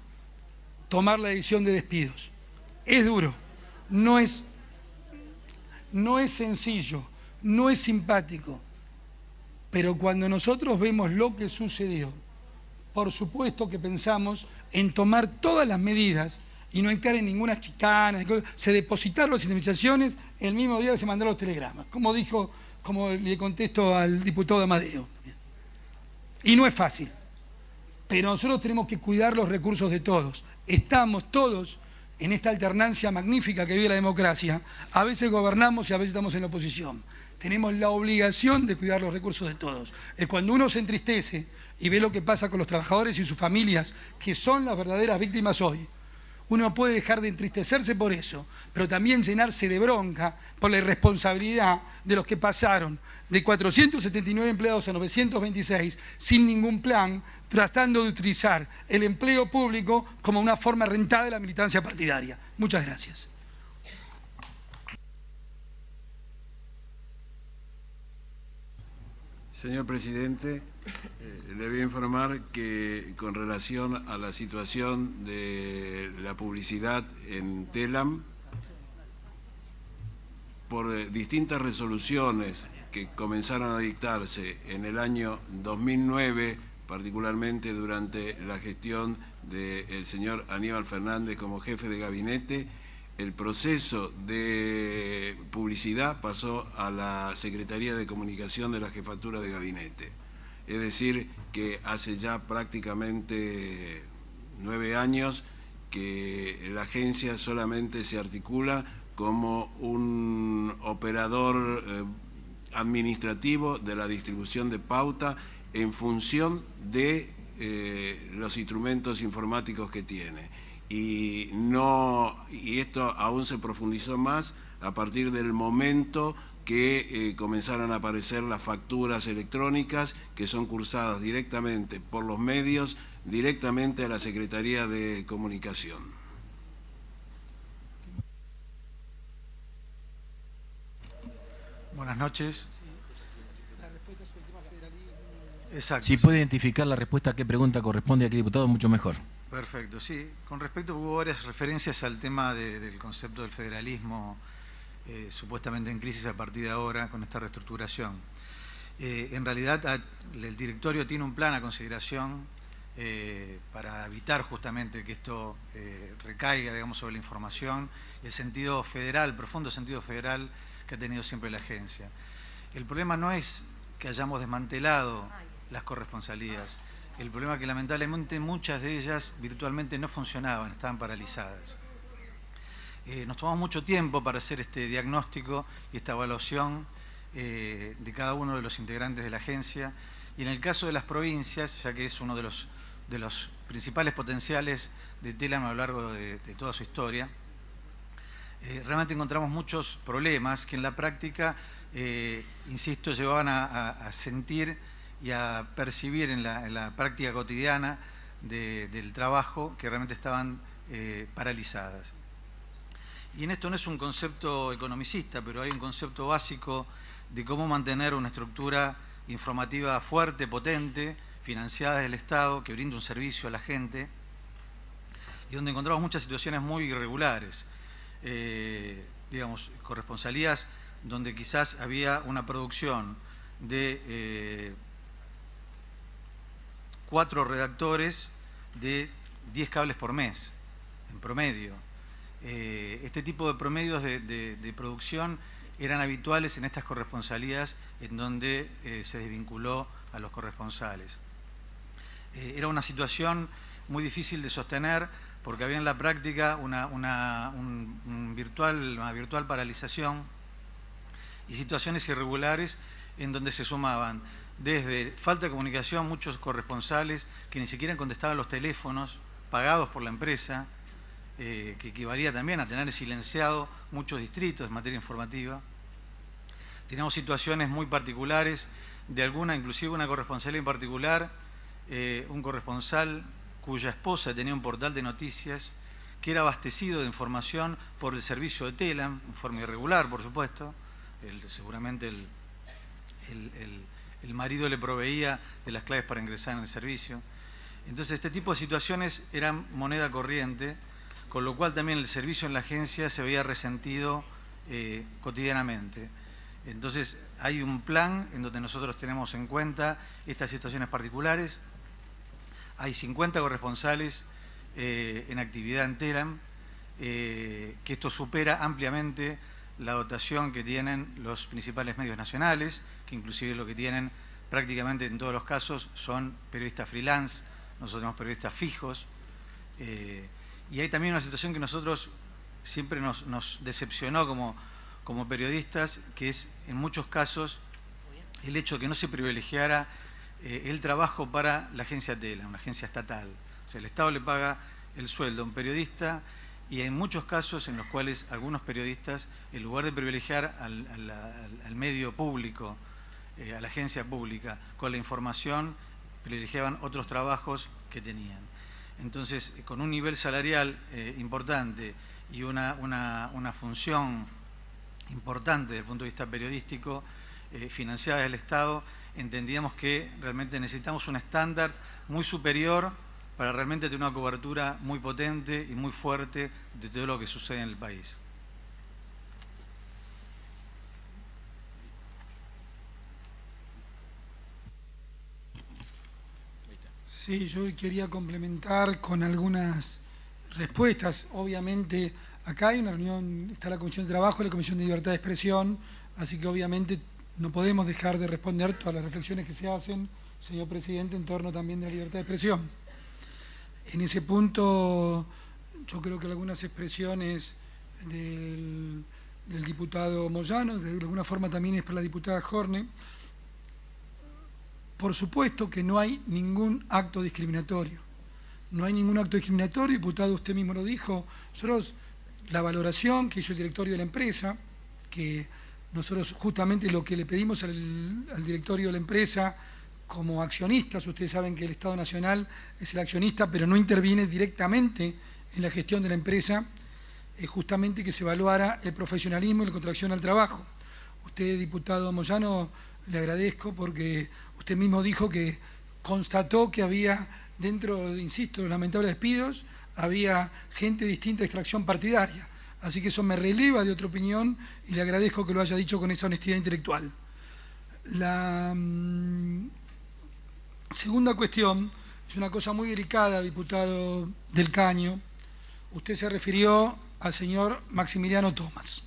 tomar la decisión de despidos. Es duro, no es sencillo, no es simpático. Pero cuando nosotros vemos lo que sucedió, por supuesto que pensamos en tomar todas las medidas y no entrar en ninguna chicana. Se depositaron las indemnizaciones el mismo día que se mandaron los telegramas, como le contesto al diputado Amadeo. Y no es fácil, pero nosotros tenemos que cuidar los recursos de todos. Estamos todos en esta alternancia magnífica que vive la democracia. A veces gobernamos y a veces estamos en la oposición. Tenemos la obligación de cuidar los recursos de todos. Es cuando uno se entristece y ve lo que pasa con los trabajadores y sus familias, que son las verdaderas víctimas hoy, uno puede dejar de entristecerse por eso, pero también llenarse de bronca por la irresponsabilidad de los que pasaron de 479 empleados a 926 sin ningún plan, tratando de utilizar el empleo público como una forma rentada de la militancia partidaria. Muchas gracias. Señor presidente, le voy a informar que con relación a la situación de la publicidad en Telam, por distintas resoluciones que comenzaron a dictarse en el año 2009, particularmente durante la gestión del señor Aníbal Fernández como jefe de gabinete, el proceso de publicidad pasó a la Secretaría de Comunicación de la Jefatura de Gabinete. Es decir, que hace ya prácticamente 9 años que la agencia solamente se articula como un operador administrativo de la distribución de pauta en función de los instrumentos informáticos que tiene. Y esto aún se profundizó más a partir del momento que comenzaron a aparecer las facturas electrónicas que son cursadas directamente por los medios, directamente a la Secretaría de Comunicación. Buenas noches. Exacto. Si puede identificar la respuesta a qué pregunta corresponde a qué diputado, mucho mejor. Perfecto, sí. Con respecto, hubo varias referencias al tema del concepto del federalismo, supuestamente en crisis a partir de ahora con esta reestructuración. En realidad, el directorio tiene un plan a consideración para evitar justamente que esto recaiga, digamos, sobre la información, el sentido federal, el profundo sentido federal que ha tenido siempre la agencia. El problema no es que hayamos desmantelado las corresponsalías. El problema es que lamentablemente muchas de ellas virtualmente no funcionaban, estaban paralizadas. Nos tomamos mucho tiempo para hacer este diagnóstico y esta evaluación de cada uno de los integrantes de la agencia. Y en el caso de las provincias, ya que es uno de los principales potenciales de Telam a lo largo de toda su historia, realmente encontramos muchos problemas que en la práctica, insisto, llevaban a sentir y a percibir en la práctica cotidiana del trabajo que realmente estaban paralizadas. Y en esto no es un concepto economicista, pero hay un concepto básico de cómo mantener una estructura informativa fuerte, potente, financiada del Estado, que brinda un servicio a la gente, y donde encontramos muchas situaciones muy irregulares. Digamos, corresponsalías donde quizás había una producción de 4 redactores de 10 cables por mes, en promedio. Este tipo de promedios de producción eran habituales en estas corresponsalías en donde se desvinculó a los corresponsales. Era una situación muy difícil de sostener porque había en la práctica una virtual paralización y situaciones irregulares en donde se sumaban desde falta de comunicación, muchos corresponsales que ni siquiera contestaban los teléfonos pagados por la empresa, que equivalía también a tener silenciado muchos distritos en materia informativa. Teníamos situaciones muy particulares de inclusive una corresponsalía en particular, un corresponsal cuya esposa tenía un portal de noticias que era abastecido de información por el servicio de Telam, en forma irregular, por supuesto. Seguramente el marido le proveía de las claves para ingresar en el servicio. Entonces, este tipo de situaciones eran moneda corriente, con lo cual también el servicio en la agencia se veía resentido cotidianamente. Entonces, hay un plan en donde nosotros tenemos en cuenta estas situaciones particulares. Hay 50 corresponsales en actividad en Telam que esto supera ampliamente la dotación que tienen los principales medios nacionales, que inclusive lo que tienen prácticamente en todos los casos son periodistas freelance, nosotros tenemos periodistas fijos, y hay también una situación que nosotros siempre nos decepcionó como periodistas, que es en muchos casos el hecho de que no se privilegiara el trabajo para la agencia TELAM, una agencia estatal. O sea, el Estado le paga el sueldo a un periodista y hay muchos casos en los cuales algunos periodistas, en lugar de privilegiar al medio público, a la agencia pública, con la información, privilegiaban otros trabajos que tenían. Entonces, con un nivel salarial importante y una función importante desde el punto de vista periodístico, financiada del Estado, entendíamos que realmente necesitamos un estándar muy superior para realmente tener una cobertura muy potente y muy fuerte de todo lo que sucede en el país. Sí, yo quería complementar con algunas respuestas. Obviamente, acá hay una reunión, está la Comisión de Trabajo y la Comisión de Libertad de Expresión, así que obviamente no podemos dejar de responder todas las reflexiones que se hacen, señor Presidente, en torno también de la libertad de expresión. En ese punto, yo creo que algunas expresiones del diputado Moyano, de alguna forma también es para la diputada Horne. Por supuesto que no hay ningún acto discriminatorio. No hay ningún acto discriminatorio, diputado, usted mismo lo dijo. Nosotros, la valoración que hizo el directorio de la empresa, que nosotros justamente lo que le pedimos al directorio de la empresa como accionistas, ustedes saben que el Estado Nacional es el accionista, pero no interviene directamente en la gestión de la empresa, es justamente que se evaluara el profesionalismo y la contracción al trabajo. Usted, diputado Moyano, le agradezco porque usted mismo dijo que constató que había dentro, insisto, de los lamentables despidos, había gente de distinta extracción partidaria. Así que eso me releva de otra opinión y le agradezco que lo haya dicho con esa honestidad intelectual. La segunda cuestión es una cosa muy delicada, diputado del Caño. Usted se refirió al señor Maximiliano Tomás.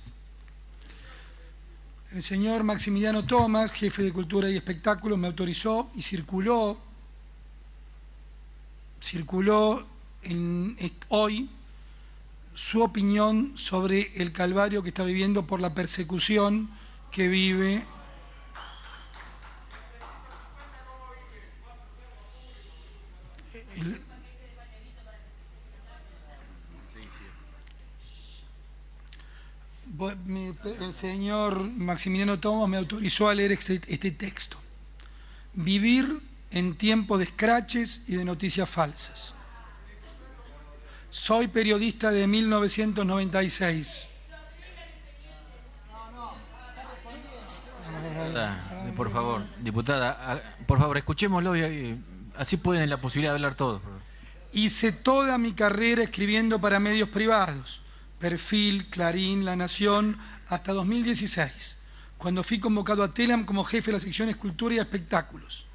El señor Maximiliano Tomás, jefe de Cultura y Espectáculos, me autorizó y circuló hoy su opinión sobre el calvario que está viviendo por la persecución que vive el señor Maximiliano Tomás me autorizó a leer este texto. Vivir en tiempo de escraches y de noticias falsas. Soy periodista de 1996. Por favor, diputada, por favor, escuchémoslo y así pueden la posibilidad de hablar todos. Hice toda mi carrera escribiendo para medios privados, Perfil, Clarín, La Nación, hasta 2016, cuando fui convocado a TELAM como jefe de la sección Cultura y Espectáculos.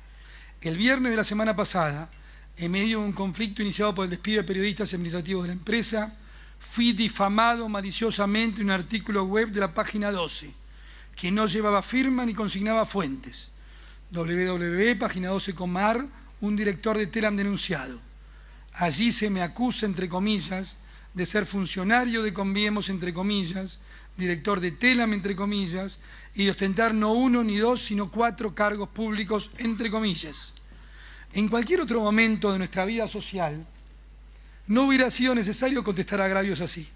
El viernes de la semana pasada, en medio de un conflicto iniciado por el despido de periodistas administrativos de la empresa, fui difamado maliciosamente en un artículo web de la página 12, que no llevaba firma ni consignaba fuentes. www.pagina12.ar, un director de TELAM denunciado. Allí se me acusa, entre comillas, de ser funcionario de Conviemos, entre comillas, director de TELAM, entre comillas, y de ostentar no uno ni dos, sino 4 cargos públicos, entre comillas. En cualquier otro momento de nuestra vida social, no hubiera sido necesario contestar agravios así.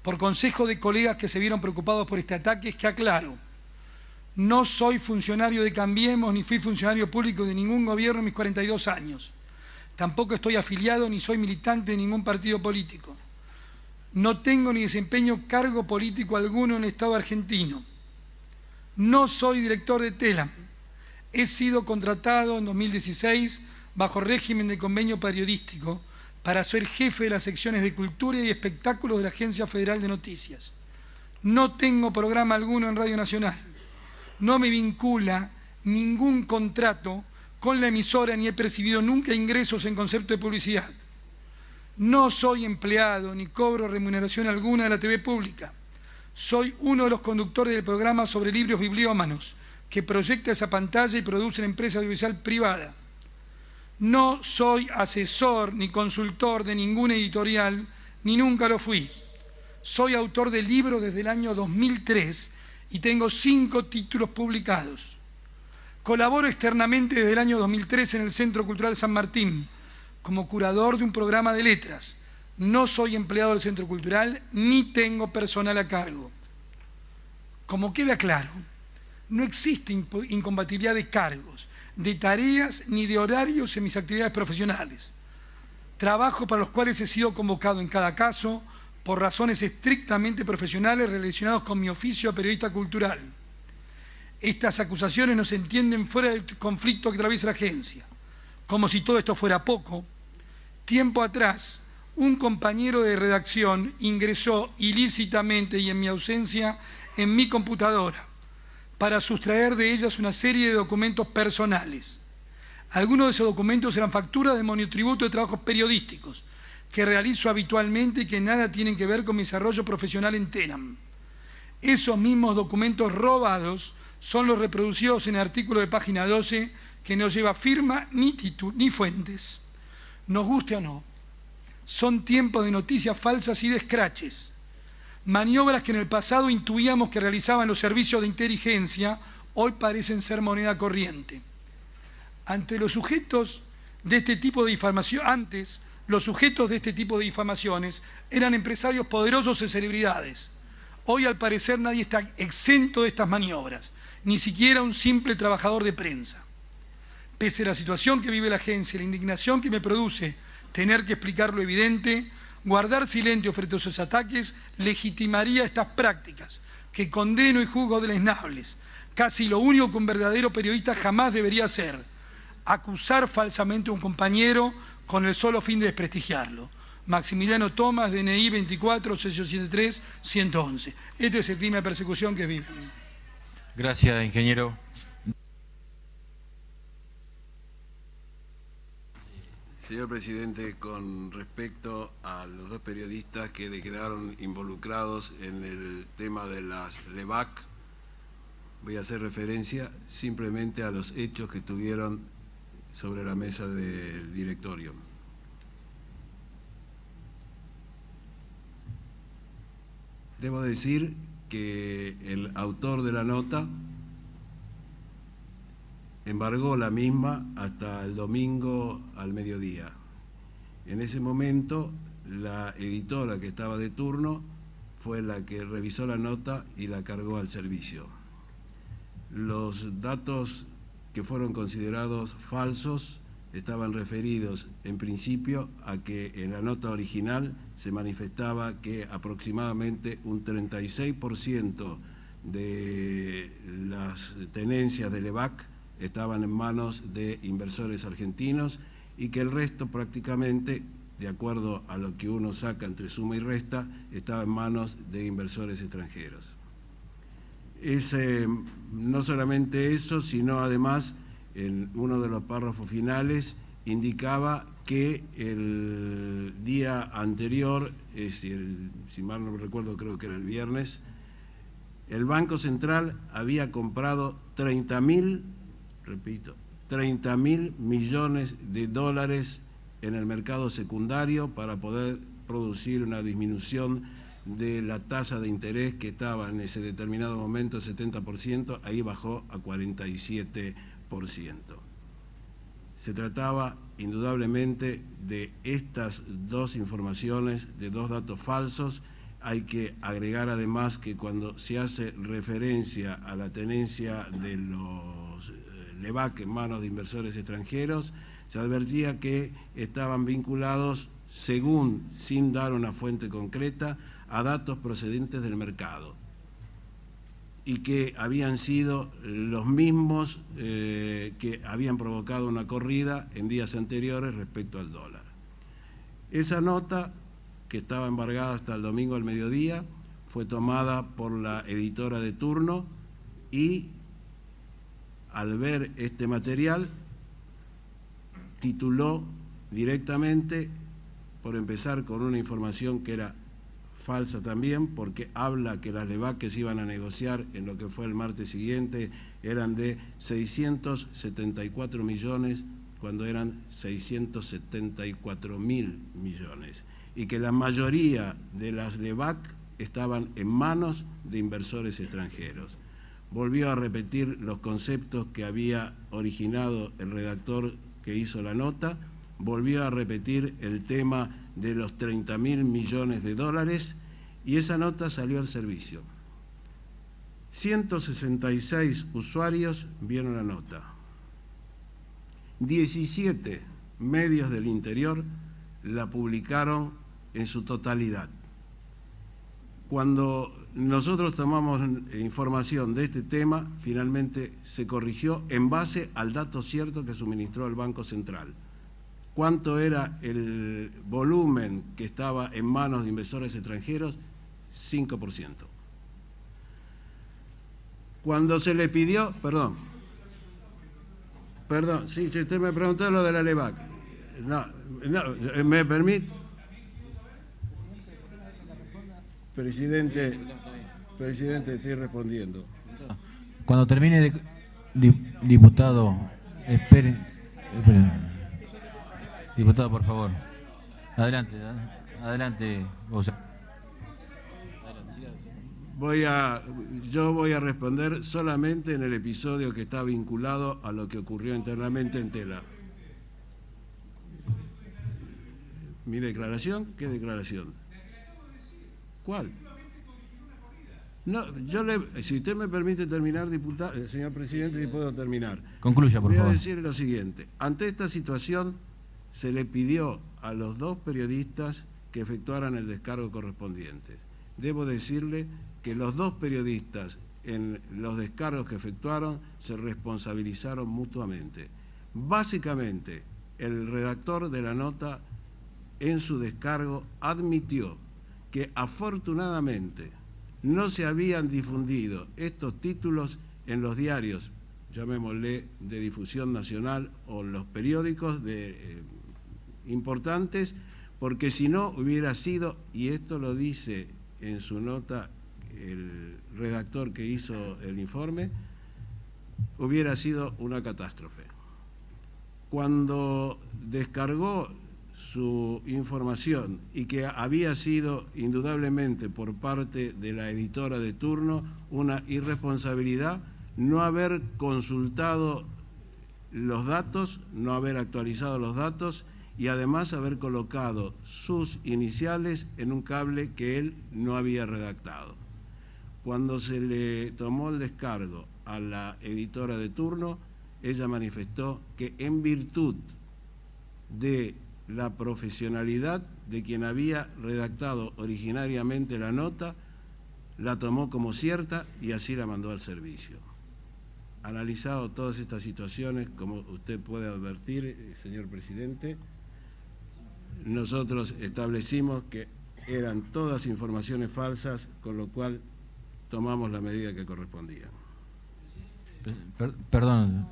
Por consejo de colegas que se vieron preocupados por este ataque, es que aclaro, no soy funcionario de Cambiemos, ni fui funcionario público de ningún gobierno en mis 42 años. Tampoco estoy afiliado ni soy militante de ningún partido político. No tengo ni desempeño cargo político alguno en el Estado argentino. No soy director de TELAM. He sido contratado en 2016 bajo régimen de convenio periodístico para ser jefe de las secciones de Cultura y Espectáculos de la Agencia Federal de Noticias. No tengo programa alguno en Radio Nacional. No me vincula ningún contrato con la emisora ni he percibido nunca ingresos en concepto de publicidad. No soy empleado ni cobro remuneración alguna de la TV pública. Soy uno de los conductores del programa sobre libros bibliómanos que proyecta esa pantalla y produce una empresa audiovisual privada. No soy asesor ni consultor de ninguna editorial, ni nunca lo fui. Soy autor de libros desde el año 2003 y tengo 5 títulos publicados. Colaboro externamente desde el año 2003 en el Centro Cultural San Martín como curador de un programa de letras. No soy empleado del Centro Cultural ni tengo personal a cargo. Como queda claro, no existe incompatibilidad de cargos, de tareas ni de horarios en mis actividades profesionales. Trabajo para los cuales he sido convocado en cada caso por razones estrictamente profesionales relacionadas con mi oficio de periodista cultural. Estas acusaciones no se entienden fuera del conflicto que atraviesa la agencia. Como si todo esto fuera poco, tiempo atrás, un compañero de redacción ingresó ilícitamente y en mi ausencia en mi computadora para sustraer de ellas una serie de documentos personales. Algunos de esos documentos eran facturas de monotributo de trabajos periodísticos que realizo habitualmente y que nada tienen que ver con mi desarrollo profesional en Telam. Esos mismos documentos robados son los reproducidos en el artículo de página 12 que no lleva firma ni título ni fuentes. Nos guste o no, son tiempos de noticias falsas y de escraches. Maniobras que en el pasado intuíamos que realizaban los servicios de inteligencia, hoy parecen ser moneda corriente. Ante los sujetos de este tipo de difamación, antes, los sujetos de este tipo de difamaciones eran empresarios poderosos y celebridades. Hoy, al parecer, nadie está exento de estas maniobras, ni siquiera un simple trabajador de prensa. Pese a la situación que vive la agencia y la indignación que me produce tener que explicar lo evidente, guardar silencio frente a esos ataques legitimaría estas prácticas, que condeno y juzgo deleznables. Casi lo único que un verdadero periodista jamás debería hacer: acusar falsamente a un compañero con el solo fin de desprestigiarlo. Maximiliano Tomás, DNI 24-673-111. Este es el crimen de persecución que vive. Gracias, ingeniero. Señor presidente, con respecto a los 2 periodistas que quedaron involucrados en el tema de las LEVAC, voy a hacer referencia simplemente a los hechos que estuvieron sobre la mesa del directorio. Debo decir que el autor de la nota embargó la misma hasta el domingo al mediodía. En ese momento, la editora que estaba de turno fue la que revisó la nota y la cargó al servicio. Los datos que fueron considerados falsos estaban referidos en principio a que en la nota original se manifestaba que aproximadamente un 36% de las tenencias de LEVAC estaban en manos de inversores argentinos y que el resto prácticamente, de acuerdo a lo que uno saca entre suma y resta, estaba en manos de inversores extranjeros. No solamente eso, sino además en uno de los párrafos finales indicaba que el día anterior, si mal no recuerdo, creo que era el viernes, el Banco Central había comprado 30.000 millones de dólares en el mercado secundario para poder producir una disminución de la tasa de interés que estaba en ese determinado momento 70%, ahí bajó a 47%. Se trataba indudablemente de estas 2 informaciones, de 2 datos falsos. Hay que agregar además que cuando se hace referencia a la tenencia de los LEVAC en manos de inversores extranjeros, se advertía que estaban vinculados, según, sin dar una fuente concreta, a datos procedentes del mercado y que habían sido los mismos que habían provocado una corrida en días anteriores respecto al dólar. Esa nota, que estaba embargada hasta el domingo al mediodía, fue tomada por la editora de turno y, al ver este material, tituló directamente por empezar con una información que era falsa también, porque habla que las LEVAC que se iban a negociar en lo que fue el martes siguiente eran de 674 millones, cuando eran 674.000 millones, y que la mayoría de las LEVAC estaban en manos de inversores extranjeros. Volvió a repetir los conceptos que había originado el redactor que hizo la nota, volvió a repetir el tema de los 30.000 millones de dólares, y esa nota salió al servicio. 166 usuarios vieron la nota. 17 medios del interior la publicaron en su totalidad. Cuando nosotros tomamos información de este tema, finalmente se corrigió en base al dato cierto que suministró el Banco Central. ¿Cuánto era el volumen que estaba en manos de inversores extranjeros? 5%. Cuando se le pidió, perdón, sí, usted me preguntó lo de la LEVAC. No, ¿me permite? Presidente, estoy respondiendo. Cuando termine, diputado, espere. Diputado, por favor. Adelante, vos. Yo voy a responder solamente en el episodio que está vinculado a lo que ocurrió internamente en Tela. ¿Mi declaración? ¿Qué declaración? ¿Cuál? No, si usted me permite terminar, diputado, señor presidente, si puedo terminar. Concluya, por favor. Voy a decir lo siguiente. Ante esta situación, se le pidió a los dos periodistas que efectuaran el descargo correspondiente. Debo decirle que los dos periodistas en los descargos que efectuaron se responsabilizaron mutuamente. Básicamente, el redactor de la nota en su descargo admitió que afortunadamente no se habían difundido estos títulos en los diarios, llamémosle de difusión nacional, o los periódicos importantes, porque si no hubiera sido, y esto lo dice en su nota el redactor que hizo el informe, hubiera sido una catástrofe. Cuando descargó su información y que había sido indudablemente por parte de la editora de turno una irresponsabilidad no haber consultado los datos, no haber actualizado los datos y además haber colocado sus iniciales en un cable que él no había redactado. Cuando se le tomó el descargo a la editora de turno, ella manifestó que en virtud de la profesionalidad de quien había redactado originariamente la nota, la tomó como cierta y así la mandó al servicio. Analizado todas estas situaciones, como usted puede advertir, señor presidente, nosotros establecimos que eran todas informaciones falsas, con lo cual tomamos la medida que correspondía. Perdón,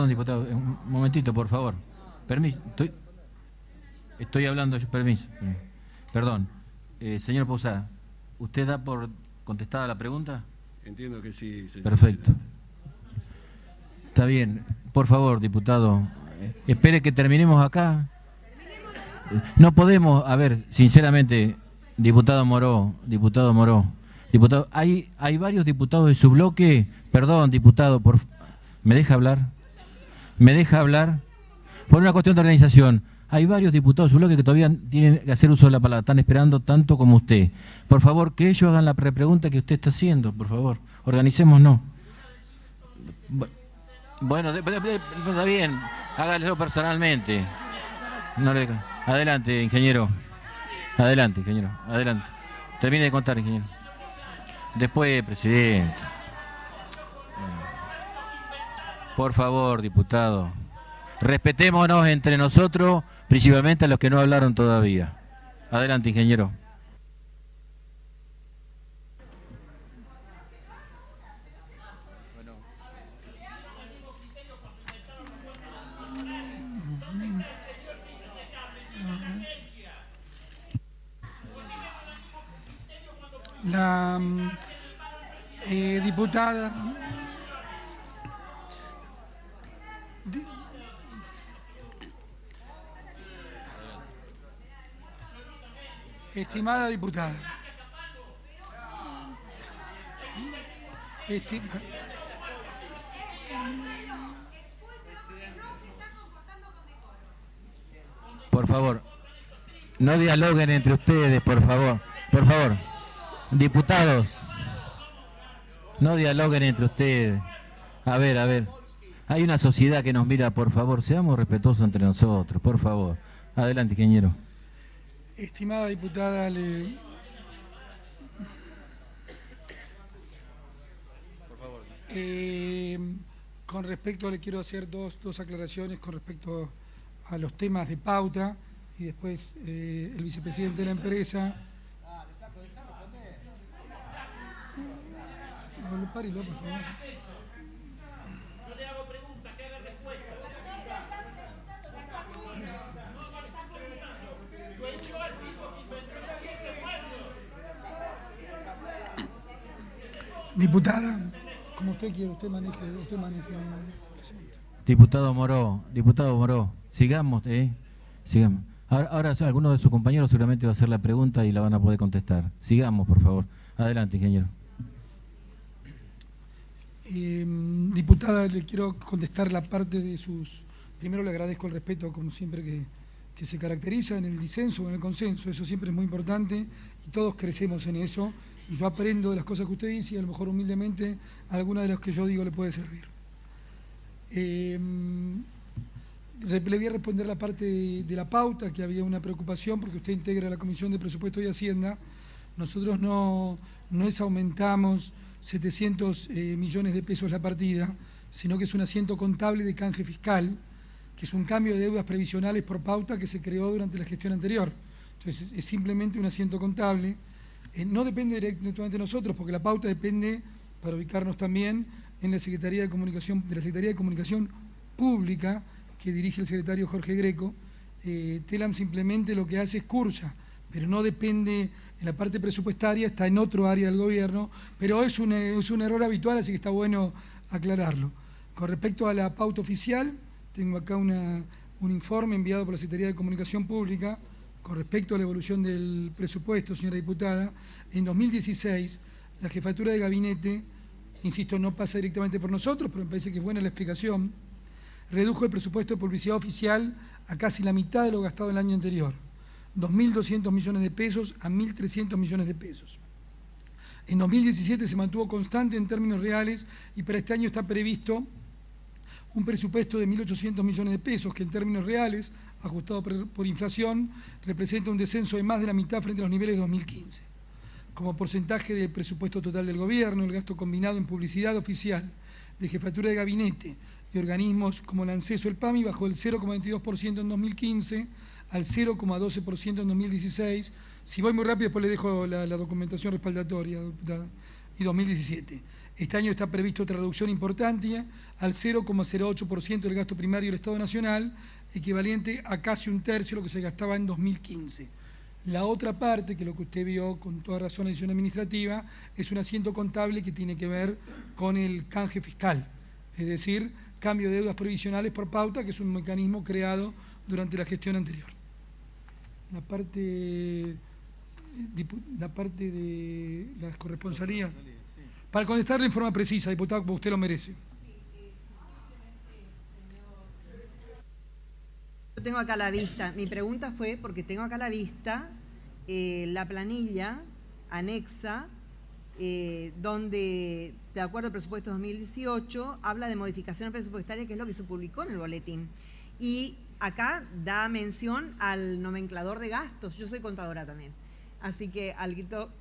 diputado, un momentito, por favor. Permiso, estoy hablando, permiso. Perdón. Señor Poussac, ¿usted da por contestada la pregunta? Entiendo que sí, señor Perfecto. presidente. Está bien. Por favor, diputado, espere que terminemos acá. No podemos, a ver, sinceramente, diputado Moró, hay varios diputados de su bloque. Perdón, diputado, ¿me deja hablar? Por una cuestión de organización. Hay varios diputados de su bloque que todavía tienen que hacer uso de la palabra. Están esperando tanto como usted. Por favor, que ellos hagan la pregunta que usted está haciendo, por favor. Organicémonos. Bueno, está bien. Hágalo personalmente. Adelante, ingeniero. Adelante. Termine de contar, ingeniero. Después, presidente. Por favor, diputado. Respetémonos entre nosotros, principalmente a los que no hablaron todavía. Adelante, ingeniero. La diputada... Estimada diputada, por favor, no dialoguen entre ustedes, por favor. Por favor, diputados, no dialoguen entre ustedes. A ver, hay una sociedad que nos mira, por favor, seamos respetuosos entre nosotros, por favor. Adelante, ingeniero. Estimada diputada, con respecto, le quiero hacer dos aclaraciones con respecto a los temas de pauta y después el vicepresidente de la empresa. Párelo, por favor. Diputada, como usted quiere, usted maneje. Diputado Moró, sigamos. Ahora alguno de sus compañeros seguramente va a hacer la pregunta y la van a poder contestar. Sigamos, por favor. Adelante, ingeniero. Diputada, le quiero contestar la parte de sus... Primero le agradezco el respeto, como siempre, que se caracteriza en el disenso o en el consenso. Eso siempre es muy importante y todos crecemos en eso. Y yo aprendo de las cosas que usted dice y a lo mejor humildemente alguna de las que yo digo le puede servir. Le voy a responder la parte de la pauta, que había una preocupación porque usted integra la Comisión de Presupuesto y Hacienda. Nosotros no aumentamos 700 millones de pesos la partida, sino que es un asiento contable de canje fiscal, que es un cambio de deudas previsionales por pauta que se creó durante la gestión anterior. Entonces es simplemente un asiento contable. No depende directamente de nosotros, porque la pauta depende, para ubicarnos también, en la Secretaría de Comunicación, Pública, que dirige el secretario Jorge Greco. TELAM simplemente lo que hace es cursa, pero no depende, en la parte presupuestaria está en otro área del gobierno, pero es un error habitual, así que está bueno aclararlo. Con respecto a la pauta oficial, tengo acá un informe enviado por la Secretaría de Comunicación Pública. Con respecto a la evolución del presupuesto, señora diputada, en 2016 la jefatura de gabinete, insisto, no pasa directamente por nosotros, pero me parece que es buena la explicación, redujo el presupuesto de publicidad oficial a casi la mitad de lo gastado el año anterior, 2.200 millones de pesos a 1.300 millones de pesos. En 2017 se mantuvo constante en términos reales y para este año está previsto un presupuesto de 1.800 millones de pesos, que en términos reales, ajustado por inflación, representa un descenso de más de la mitad frente a los niveles de 2015. Como porcentaje del presupuesto total del gobierno, el gasto combinado en publicidad oficial de jefatura de gabinete y organismos como la ANSES o el PAMI bajó del 0,22% en 2015 al 0,12% en 2016. Si voy muy rápido, después le dejo la documentación respaldatoria, diputada, y 2017. Este año está previsto otra reducción importante al 0,08% del gasto primario del Estado Nacional, equivalente a casi un tercio de lo que se gastaba en 2015. La otra parte, que es lo que usted vio con toda razón, adición administrativa, es un asiento contable que tiene que ver con el canje fiscal, es decir, cambio de deudas provisionales por pauta, que es un mecanismo creado durante la gestión anterior. La parte de las corresponsalías. Para contestarle en forma precisa, diputado, como usted lo merece. Yo tengo acá a la vista, mi pregunta fue porque tengo acá a la vista la planilla anexa donde, de acuerdo al presupuesto 2018, habla de modificación presupuestaria, que es lo que se publicó en el boletín. Y acá da mención al nomenclador de gastos. Yo soy contadora también, así que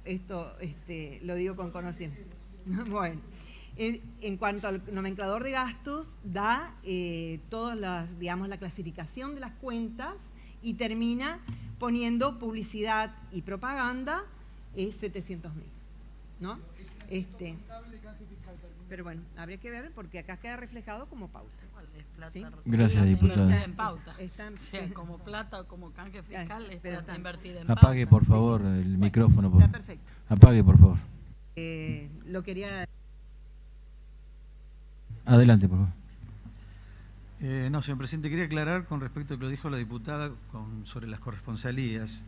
esto lo digo con conocimiento. Bueno, en cuanto al nomenclador de gastos, da todas las, digamos, la clasificación de las cuentas y termina poniendo publicidad y propaganda 700.000, ¿no? Pero bueno, habría que ver porque acá queda reflejado como pauta. ¿Sí? Gracias, diputada. Invertida en pauta. Están, O sea, como plata o como canje fiscal, es pero plata están. invertida en pauta. Apague, por favor, el micrófono. Está perfecto. Apague, por favor. Lo quería... Adelante, por favor. No, señor presidente, quería aclarar con respecto a lo que lo dijo la diputada sobre las corresponsalías.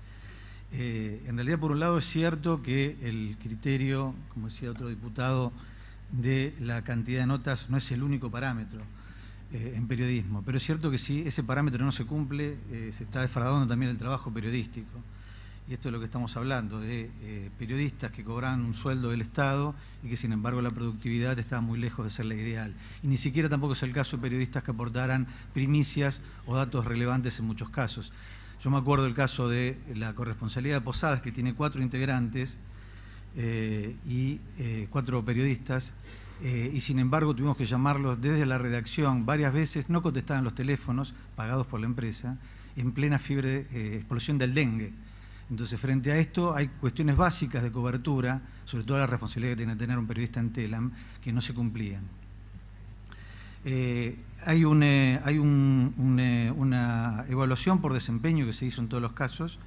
En realidad, por un lado, es cierto que el criterio, como decía otro diputado, de la cantidad de notas no es el único parámetro en periodismo, pero es cierto que si ese parámetro no se cumple, se está defraudando también el trabajo periodístico. Y esto es lo que estamos hablando, de periodistas que cobran un sueldo del Estado y que sin embargo la productividad está muy lejos de ser la ideal. Y ni siquiera tampoco es el caso de periodistas que aportaran primicias o datos relevantes en muchos casos. Yo me acuerdo del caso de la corresponsalía de Posadas, que tiene 4 integrantes y 4 periodistas, y sin embargo tuvimos que llamarlos desde la redacción varias veces, no contestaban los teléfonos pagados por la empresa, en plena explosión del dengue. Entonces, frente a esto, hay cuestiones básicas de cobertura, sobre todo la responsabilidad que tiene que tener un periodista en TELAM, que no se cumplían. Hay una evaluación por desempeño que se hizo en todos los casos,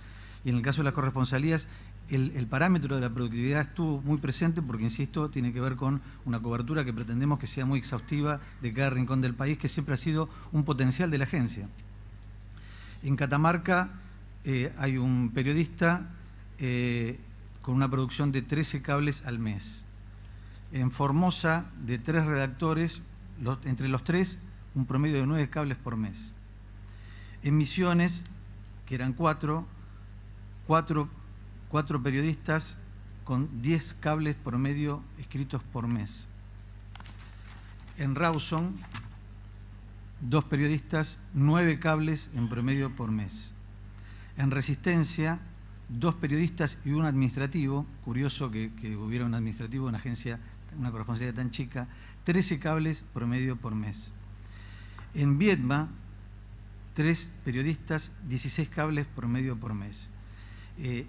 y en el caso de las corresponsalías, el parámetro de la productividad estuvo muy presente porque, insisto, tiene que ver con una cobertura que pretendemos que sea muy exhaustiva de cada rincón del país, que siempre ha sido un potencial de la agencia. En Catamarca hay un periodista con una producción de 13 cables al mes. En Formosa, de 3 redactores, entre los 3, un promedio de 9 cables por mes. En Misiones, que eran 4 periodistas con 10 cables promedio escritos por mes. En Rawson, 2 periodistas, 9 cables en promedio por mes. En Resistencia, 2 periodistas y un administrativo, curioso que hubiera un administrativo de una agencia, una corresponsalía tan chica, 13 cables promedio por mes. En Viedma, 3 periodistas, 16 cables promedio por mes.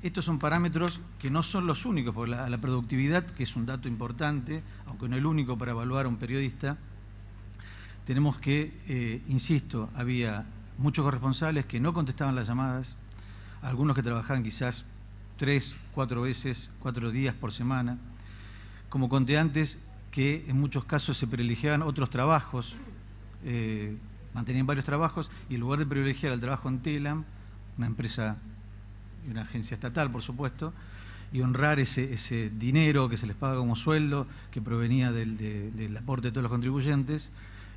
Estos son parámetros que no son los únicos, porque la productividad, que es un dato importante, aunque no el único para evaluar a un periodista, tenemos que, insisto, había muchos corresponsales que no contestaban las llamadas, algunos que trabajaban quizás 3, 4 veces, 4 días por semana. Como conté antes, que en muchos casos se privilegiaban otros trabajos, mantenían varios trabajos, y en lugar de privilegiar el trabajo en TELAM, una empresa y una agencia estatal, por supuesto, y honrar ese dinero que se les paga como sueldo, que provenía del aporte de todos los contribuyentes,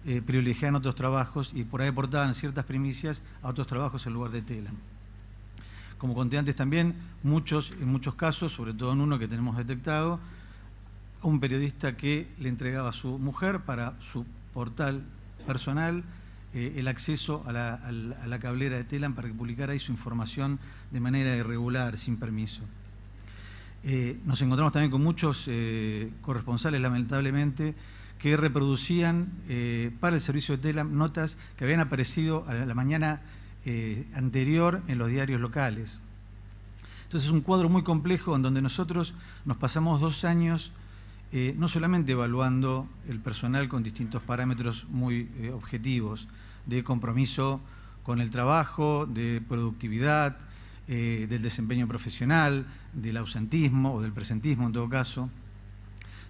privilegiaban otros trabajos y por ahí aportaban ciertas primicias a otros trabajos en lugar de TELAM. Como conté antes también, en muchos casos, sobre todo en uno que tenemos detectado, un periodista que le entregaba a su mujer para su portal personal el acceso a la cablera de TELAM para que publicara ahí su información de manera irregular, sin permiso. Nos encontramos también con muchos corresponsales, lamentablemente, que reproducían para el servicio de TELAM notas que habían aparecido a la mañana anterior en los diarios locales. Entonces es un cuadro muy complejo en donde nosotros nos pasamos 2 años no solamente evaluando el personal con distintos parámetros muy objetivos, de compromiso con el trabajo, de productividad, del desempeño profesional, del ausentismo o del presentismo en todo caso,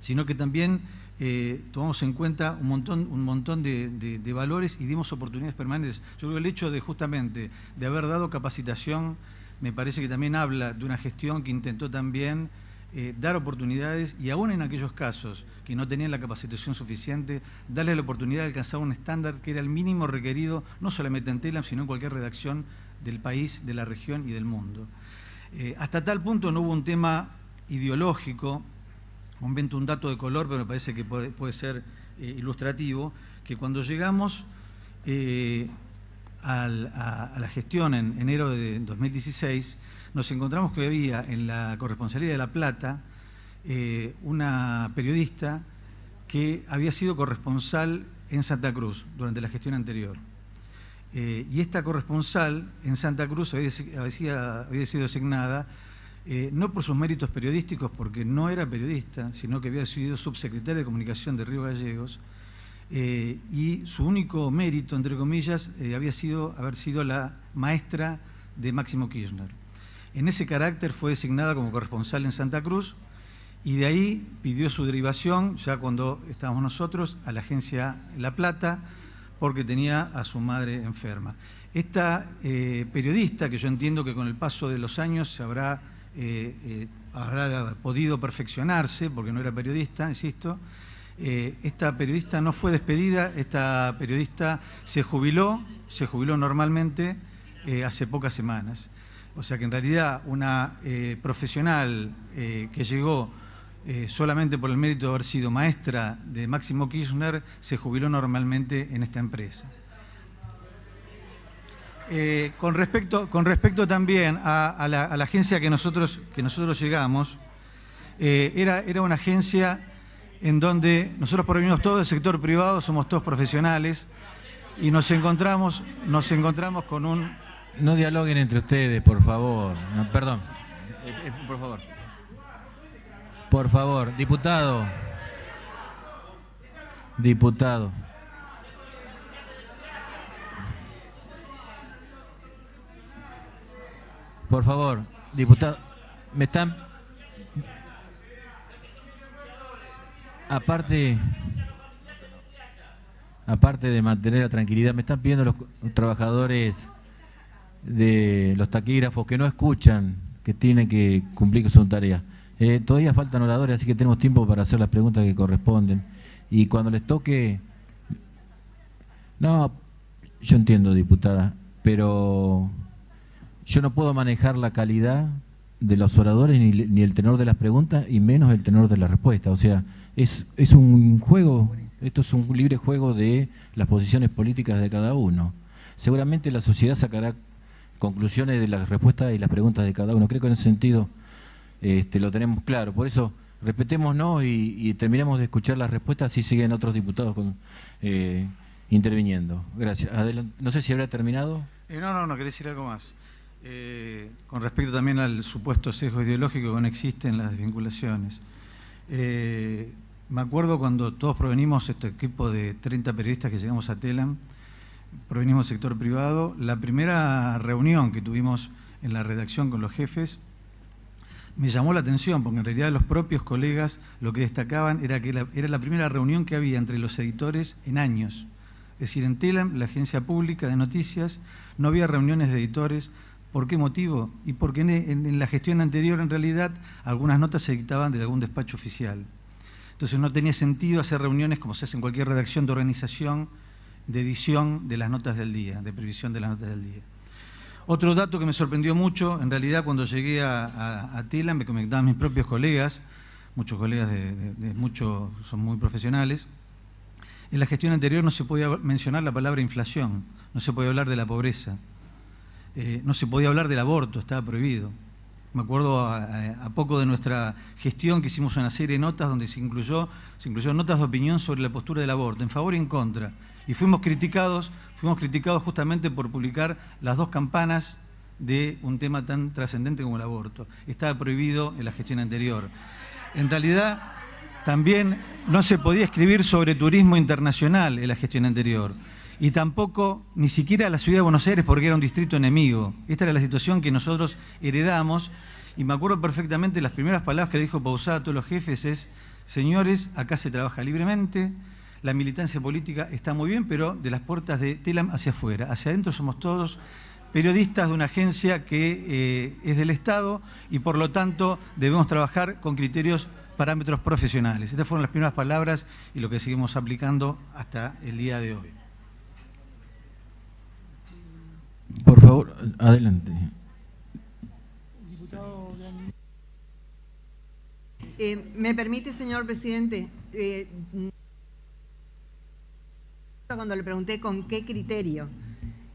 sino que también tomamos en cuenta un montón de valores y dimos oportunidades permanentes. Yo creo que el hecho de justamente de haber dado capacitación me parece que también habla de una gestión que intentó también dar oportunidades y aún en aquellos casos que no tenían la capacitación suficiente, darle la oportunidad de alcanzar un estándar que era el mínimo requerido, no solamente en TELAM, sino en cualquier redacción del país, de la región y del mundo. Hasta tal punto no hubo un tema ideológico, invento un dato de color, pero me parece que puede ser ilustrativo, que cuando llegamos a la gestión en enero de 2016, nos encontramos que había en la corresponsalía de La Plata una periodista que había sido corresponsal en Santa Cruz durante la gestión anterior. Y esta corresponsal en Santa Cruz había sido designada no por sus méritos periodísticos, porque no era periodista, sino que había sido subsecretario de Comunicación de Río Gallegos, y su único mérito, entre comillas, había sido haber sido la maestra de Máximo Kirchner. En ese carácter fue designada como corresponsal en Santa Cruz, y de ahí pidió su derivación, ya cuando estábamos nosotros, a la agencia La Plata, porque tenía a su madre enferma. Esta periodista, que yo entiendo que con el paso de los años habrá podido perfeccionarse, porque no era periodista, insisto, esta periodista no fue despedida, esta periodista se jubiló normalmente hace pocas semanas. O sea que en realidad una profesional que llegó solamente por el mérito de haber sido maestra de Máximo Kirchner, se jubiló normalmente en esta empresa. Con respecto también a la agencia que nosotros llegamos, era una agencia en donde nosotros provenimos todos del sector privado, somos todos profesionales, y nos encontramos con un... No dialoguen entre ustedes, por favor. No, perdón. Por favor. Por favor, diputado. Diputado. Por favor, diputado. Me están... Aparte de mantener la tranquilidad, me están pidiendo los trabajadores de los taquígrafos que no escuchan, que tienen que cumplir con su tarea. Todavía faltan oradores, así que tenemos tiempo para hacer las preguntas que corresponden. Y cuando les toque... No, yo entiendo, diputada, pero yo no puedo manejar la calidad de los oradores ni el tenor de las preguntas y menos el tenor de la respuesta. O sea, es un juego, esto es un libre juego de las posiciones políticas de cada uno. Seguramente la sociedad sacará conclusiones de las respuestas y las preguntas de cada uno. Creo que en ese sentido lo tenemos claro. Por eso, respetémonos y terminemos de escuchar las respuestas, así siguen otros diputados interviniendo. Gracias. Adelante. No sé si habrá terminado. No, quería decir algo más. Con respecto también al supuesto sesgo ideológico que no existe en las desvinculaciones. Me acuerdo cuando todos provenimos, este equipo de 30 periodistas que llegamos a Telam, provenimos del sector privado, la primera reunión que tuvimos en la redacción con los jefes me llamó la atención, porque en realidad los propios colegas lo que destacaban era que era la primera reunión que había entre los editores en años. Es decir, en Telam, la agencia pública de noticias, no había reuniones de editores. ¿Por qué motivo? Y porque en la gestión anterior, en realidad, algunas notas se dictaban de algún despacho oficial. Entonces no tenía sentido hacer reuniones como se hace en cualquier redacción de organización, de edición de las notas del día, de previsión de las notas del día. Otro dato que me sorprendió mucho, en realidad cuando llegué a Telam, me comentaban mis propios colegas, muchos colegas son muy profesionales. En la gestión anterior no se podía mencionar la palabra inflación, no se podía hablar de la pobreza. No se podía hablar del aborto, estaba prohibido. Me acuerdo a poco de nuestra gestión que hicimos una serie de notas donde se incluyó notas de opinión sobre la postura del aborto, en favor y en contra. Y fuimos criticados justamente por publicar las dos campanas de un tema tan trascendente como el aborto. Estaba prohibido en la gestión anterior. En realidad, también no se podía escribir sobre turismo internacional en la gestión anterior. Y tampoco, ni siquiera la ciudad de Buenos Aires, porque era un distrito enemigo. Esta era la situación que nosotros heredamos, y me acuerdo perfectamente las primeras palabras que le dijo Pousada a todos los jefes es: señores, acá se trabaja libremente, la militancia política está muy bien, pero de las puertas de Telam hacia afuera. Hacia adentro somos todos periodistas de una agencia que es del Estado, y por lo tanto debemos trabajar con parámetros profesionales. Estas fueron las primeras palabras y lo que seguimos aplicando hasta el día de hoy. Por favor, adelante. ¿Me permite, señor presidente? Cuando le pregunté con qué criterio,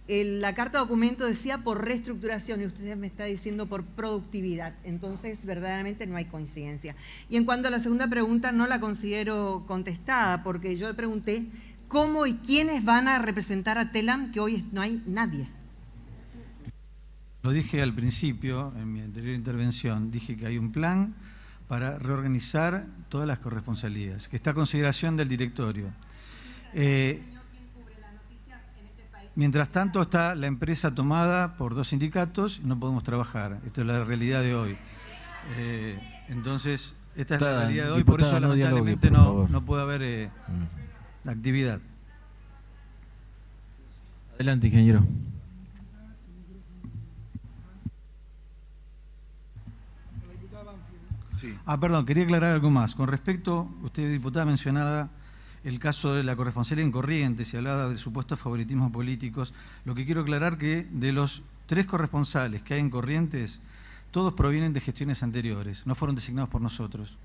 la carta documento decía por reestructuración y usted me está diciendo por productividad. Entonces, verdaderamente no hay coincidencia. Y en cuanto a la segunda pregunta, no la considero contestada, porque yo le pregunté cómo y quiénes van a representar a Telam, que hoy no hay nadie. Lo dije al principio, en mi anterior intervención, dije que hay un plan para reorganizar todas las corresponsalías, que está a consideración del directorio. Mientras tanto está la empresa tomada por 2 sindicatos y no podemos trabajar. Esto es la realidad de hoy. Entonces, esta es la realidad de hoy, por eso lamentablemente no puede haber actividad. Adelante, ingeniero. Sí. Perdón, quería aclarar algo más. Con respecto, usted, diputada, mencionaba el caso de la corresponsalía en Corrientes y hablaba de supuestos favoritismos políticos. Lo que quiero aclarar que de los 3 corresponsales que hay en Corrientes, todos provienen de gestiones anteriores, no fueron designados por nosotros.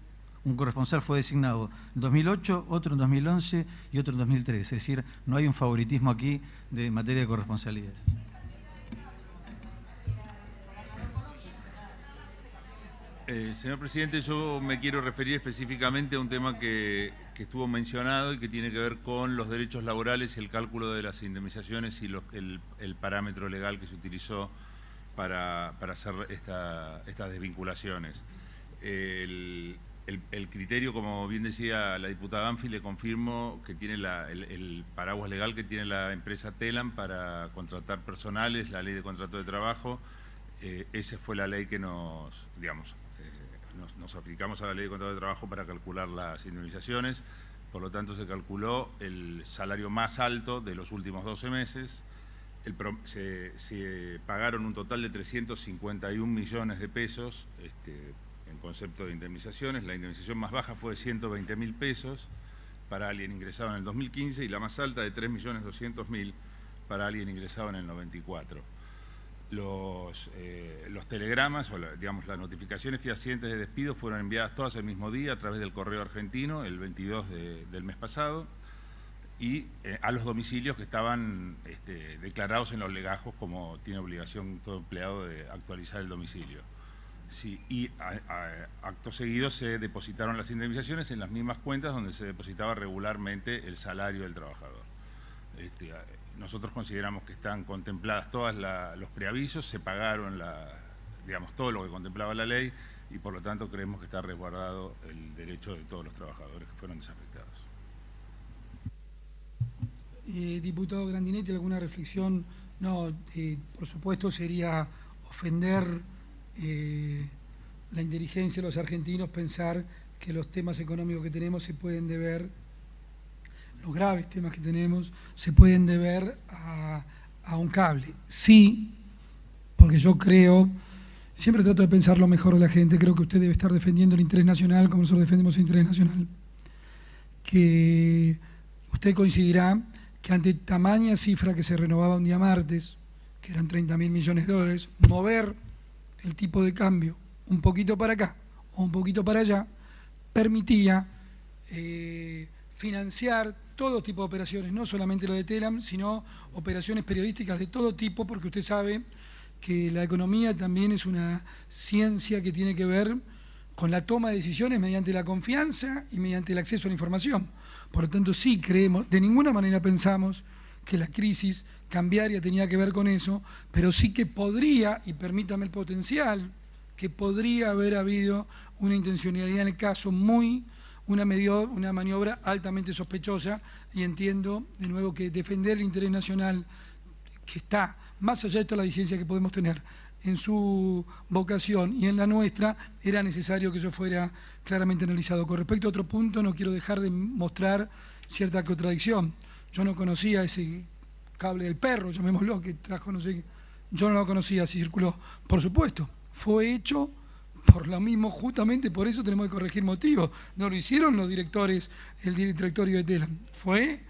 Un corresponsal fue designado en 2008, otro en 2011 y otro en 2013. Es decir, no hay un favoritismo aquí de materia de corresponsalías. Señor presidente, yo me quiero referir específicamente a un tema que estuvo mencionado y que tiene que ver con los derechos laborales y el cálculo de las indemnizaciones y el parámetro legal que se utilizó para hacer estas desvinculaciones. El criterio, como bien decía la diputada Banfi, le confirmo que tiene el paraguas legal que tiene la empresa Telam para contratar personales, la ley de contrato de trabajo. Esa fue la ley que nos aplicamos a la ley de contrato de trabajo para calcular las indemnizaciones. Por lo tanto, se calculó el salario más alto de los últimos 12 meses. Se pagaron un total de 351 millones de pesos en concepto de indemnizaciones. La indemnización más baja fue de 120.000 pesos para alguien ingresado en el 2015 y la más alta de 3.200.000 para alguien ingresado en el 94. Los telegramas o las notificaciones fehacientes de despido fueron enviadas todas el mismo día a través del correo argentino, el 22 del mes pasado, y a los domicilios que estaban declarados en los legajos, como tiene obligación todo empleado de actualizar el domicilio. Sí, y acto seguido se depositaron las indemnizaciones en las mismas cuentas donde se depositaba regularmente el salario del trabajador. Nosotros consideramos que están contempladas todos los preavisos, se pagaron todo lo que contemplaba la ley y por lo tanto creemos que está resguardado el derecho de todos los trabajadores que fueron desafectados. Diputado Grandinetti, ¿alguna reflexión? No, por supuesto sería ofender la inteligencia de los argentinos pensar que los temas económicos que tenemos se pueden deber, los graves temas que tenemos, se pueden deber a un cable. Sí, porque yo creo, siempre trato de pensar lo mejor de la gente, creo que usted debe estar defendiendo el interés nacional como nosotros defendemos el interés nacional, que usted coincidirá que ante tamaña cifra que se renovaba un día martes, que eran 30.000 millones de dólares, mover el tipo de cambio un poquito para acá o un poquito para allá, permitía financiar todo tipo de operaciones, no solamente lo de Telam, sino operaciones periodísticas de todo tipo, porque usted sabe que la economía también es una ciencia que tiene que ver con la toma de decisiones mediante la confianza y mediante el acceso a la información. Por lo tanto, sí creemos, de ninguna manera pensamos que la crisis cambiaria tenía que ver con eso, pero sí que podría, y permítame el potencial, que podría haber habido una intencionalidad en el caso una maniobra altamente sospechosa, y entiendo de nuevo que defender el interés nacional, que está más allá de toda la disidencia que podemos tener en su vocación y en la nuestra, era necesario que eso fuera claramente analizado. Con respecto a otro punto, no quiero dejar de mostrar cierta contradicción. Yo no conocía ese cable del perro, llamémoslo, que trajo, no sé, yo no lo conocía, así circuló. Por supuesto, fue hecho por lo mismo, justamente por eso tenemos que corregir motivos. No lo hicieron los directores, el directorio de Telam, fue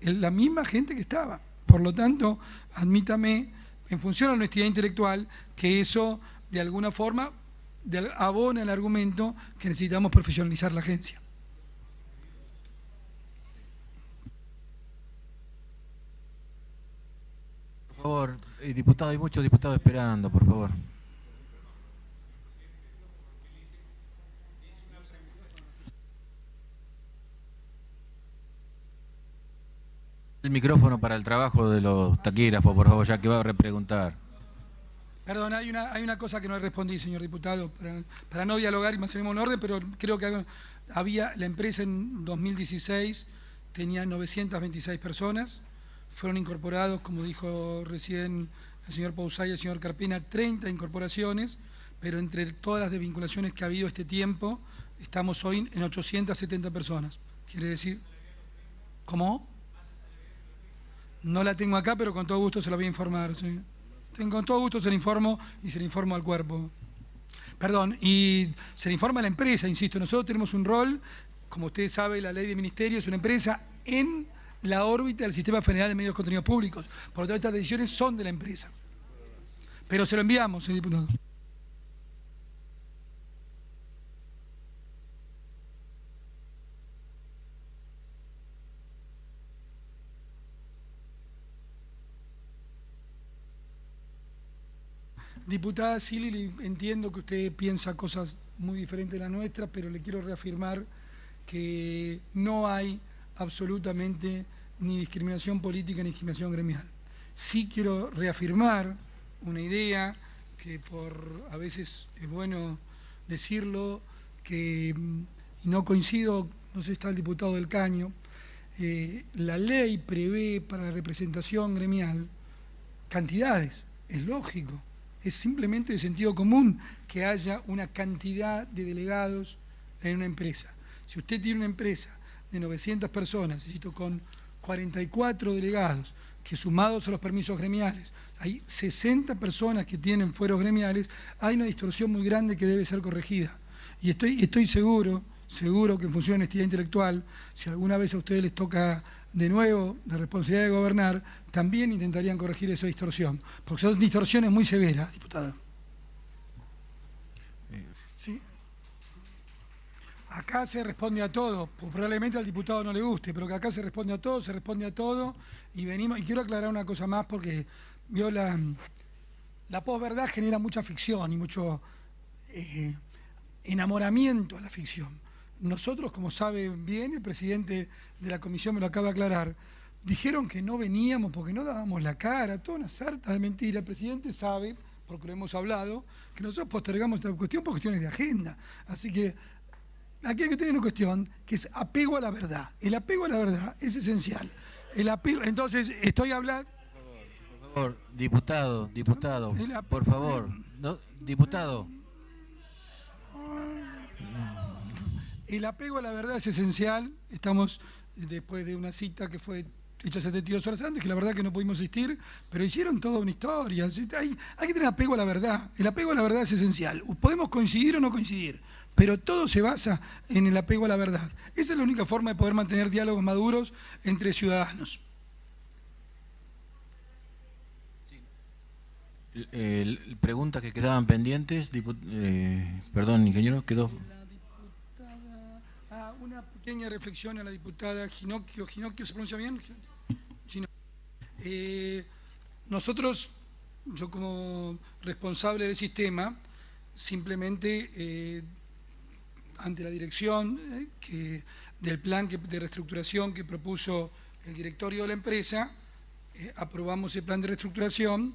la misma gente que estaba. Por lo tanto, admítame, en función a la honestidad intelectual, que eso de alguna forma abona el argumento que necesitamos profesionalizar la agencia. Por favor, diputado, hay muchos diputados esperando, por favor. El micrófono para el trabajo de los taquígrafos, por favor, ya que va a repreguntar. Perdón, hay una cosa que no le respondí, señor diputado, para no dialogar y mantenernos en orden, pero creo que la empresa en 2016 tenía 926 personas, fueron incorporados, como dijo recién el señor Pousay y el señor Carpena, 30 incorporaciones, pero entre todas las desvinculaciones que ha habido este tiempo, estamos hoy en 870 personas. Quiere decir, ¿cómo? No la tengo acá, pero con todo gusto se la voy a informar, ¿sí? Con todo gusto se le informo y se le informo al cuerpo. Perdón, y se le informa a la empresa, insisto, nosotros tenemos un rol, como usted sabe, la ley de ministerio es una empresa en la órbita del Sistema Federal de Medios de Contenidos Públicos. Por lo tanto, estas decisiones son de la empresa. Pero se lo enviamos, señor diputado. Diputada Silly, entiendo que usted piensa cosas muy diferentes de las nuestras, pero le quiero reafirmar que no hay absolutamente ni discriminación política ni discriminación gremial. Sí quiero reafirmar una idea que a veces es bueno decirlo, que y no coincido, no sé si está el diputado del Caño, la ley prevé para la representación gremial cantidades, es lógico. Es simplemente de sentido común que haya una cantidad de delegados en una empresa. Si usted tiene una empresa de 900 personas, necesito con 44 delegados, que sumados a los permisos gremiales, hay 60 personas que tienen fueros gremiales, hay una distorsión muy grande que debe ser corregida. Y estoy seguro que en función de honestidad intelectual, si alguna vez a ustedes les toca de nuevo la responsabilidad de gobernar, también intentarían corregir esa distorsión, porque son distorsiones muy severas, diputada. ¿Sí? Acá se responde a todo, pues probablemente al diputado no le guste, pero que acá se responde a todo, y quiero aclarar una cosa más, porque vio la posverdad genera mucha ficción y mucho enamoramiento a la ficción. Nosotros, como sabe bien, el presidente de la comisión me lo acaba de aclarar, dijeron que no veníamos porque no dábamos la cara, toda una sarta de mentiras. El presidente sabe, porque lo hemos hablado, que nosotros postergamos esta cuestión por cuestiones de agenda. Así que aquí hay que tener una cuestión que es apego a la verdad. El apego a la verdad es esencial. Entonces, estoy hablando... Por favor, diputado, por favor, no, diputado. El apego a la verdad es esencial. Estamos después de una cita que fue hecha 72 horas antes, que la verdad que no pudimos asistir, pero hicieron toda una historia. Hay que tener apego a la verdad. El apego a la verdad es esencial. Podemos coincidir o no coincidir, pero todo se basa en el apego a la verdad. Esa es la única forma de poder mantener diálogos maduros entre ciudadanos. Preguntas que quedaban pendientes, perdón, ingeniero, quedó... Una pequeña reflexión a la diputada Ginocchio, ¿se pronuncia bien? Nosotros, yo como responsable del sistema, simplemente ante la dirección del plan de reestructuración que propuso el directorio de la empresa, aprobamos el plan de reestructuración.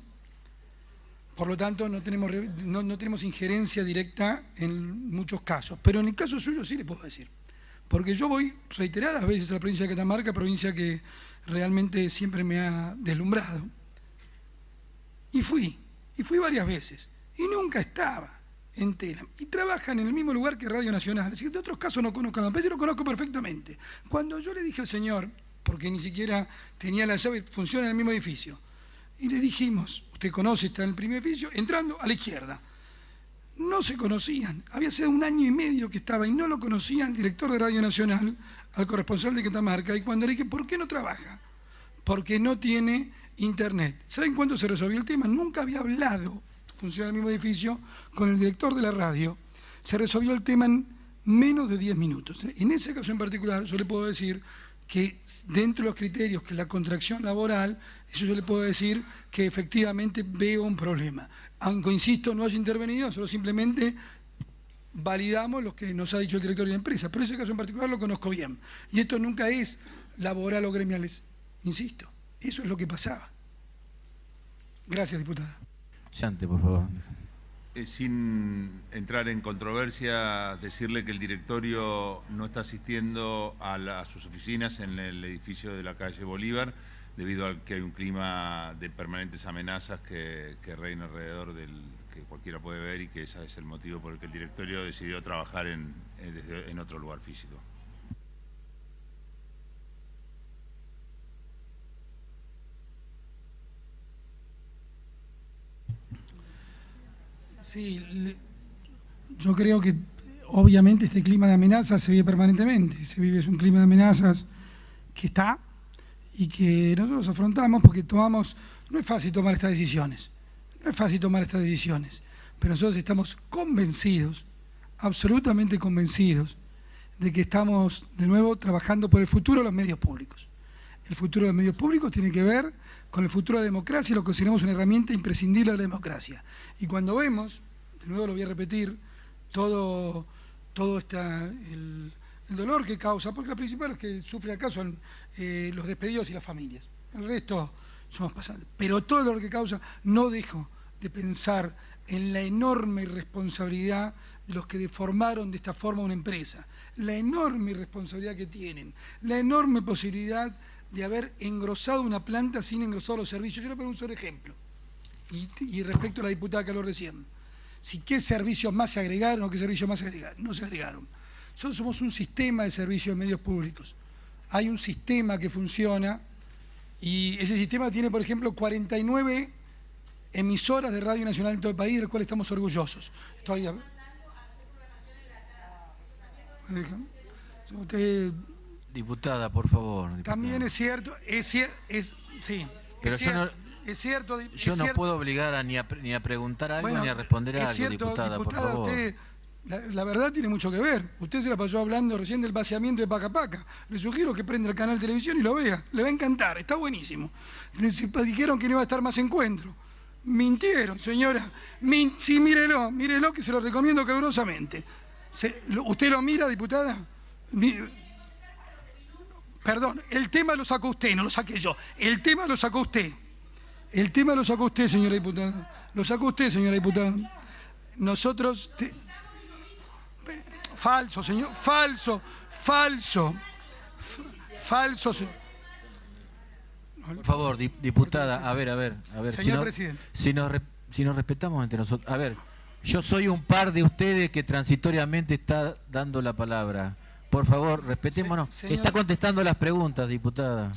Por lo tanto, no tenemos injerencia directa en muchos casos, pero en el caso suyo sí le puedo decir. Porque yo voy reiteradas veces a la provincia de Catamarca, provincia que realmente siempre me ha deslumbrado. Y fui varias veces, y nunca estaba en Telam. Y trabajan en el mismo lugar que Radio Nacional. Así que de otros casos no conozco, a veces lo conozco perfectamente. Cuando yo le dije al señor, porque ni siquiera tenía la llave, funciona en el mismo edificio, y le dijimos, usted conoce, está en el primer edificio, entrando a la izquierda. No se conocían, había sido 1 año y medio que estaba y no lo conocían el director de Radio Nacional, al corresponsal de Catamarca, y cuando le dije, ¿por qué no trabaja? Porque no tiene internet. ¿Saben cuándo se resolvió el tema? Nunca había hablado, funciona en el mismo edificio, con el director de la radio. Se resolvió el tema en menos de 10 minutos. En ese caso en particular, yo le puedo decir que dentro de los criterios que la contracción laboral, eso yo le puedo decir que efectivamente veo un problema. Aunque, insisto, no haya intervenido, solo simplemente validamos lo que nos ha dicho el director de la empresa. Pero ese caso en particular lo conozco bien. Y esto nunca es laboral o gremiales. Insisto, eso es lo que pasaba. Gracias, diputada. Por favor. Sin entrar en controversia, decirle que el directorio no está asistiendo a sus oficinas en el edificio de la calle Bolívar, debido a que hay un clima de permanentes amenazas que reina alrededor del que cualquiera puede ver, y que ese es el motivo por el que el directorio decidió trabajar en otro lugar físico. Sí, yo creo que obviamente este clima de amenazas se vive permanentemente. Es un clima de amenazas que está y que nosotros afrontamos porque tomamos. No es fácil tomar estas decisiones, pero nosotros estamos convencidos, absolutamente convencidos, de que estamos de nuevo trabajando por el futuro de los medios públicos. El futuro de los medios públicos tiene que ver con el futuro de la democracia, y lo consideramos una herramienta imprescindible de la democracia. Y cuando vemos, de nuevo lo voy a repetir, todo el dolor que causa, porque los principales que sufren acá son los despedidos y las familias. El resto somos pasantes. Pero todo el dolor que causa, no dejo de pensar en la enorme irresponsabilidad de los que deformaron de esta forma una empresa, la enorme irresponsabilidad que tienen, la enorme posibilidad de haber engrosado una planta sin engrosar los servicios. Yo le pongo un solo ejemplo, y respecto a la diputada que habló recién, si qué servicios más se agregaron o qué servicios más no se agregaron. Nosotros somos un sistema de servicios de medios públicos. Hay un sistema que funciona, y ese sistema tiene, por ejemplo, 49 emisoras de Radio Nacional en todo el país, del cual estamos orgullosos. Diputada, por favor. Diputada. También es cierto, Pero yo no puedo obligar ni a preguntar algo, ni a responder algo, diputada, por favor. Usted, la verdad tiene mucho que ver. Usted se la pasó hablando recién del vaciamiento de Paca Paca. Le sugiero que prenda el canal de televisión y lo vea. Le va a encantar, está buenísimo. Dijeron que no iba a estar más encuentro. Mintieron, señora. Sí, mírelo, que se lo recomiendo calurosamente. ¿Usted lo mira, diputada? Perdón, el tema lo sacó usted, no lo saqué yo. El tema lo sacó usted. El tema lo sacó usted, señora diputada. Lo sacó usted, señora diputada. Nosotros... Falso, señor. Falso. Por favor, diputada, a ver. Señor presidente. Si nos respetamos entre nosotros. A ver, yo soy un par de ustedes que transitoriamente está dando la palabra. Por favor, respetémonos. Señor... Está contestando las preguntas, diputada.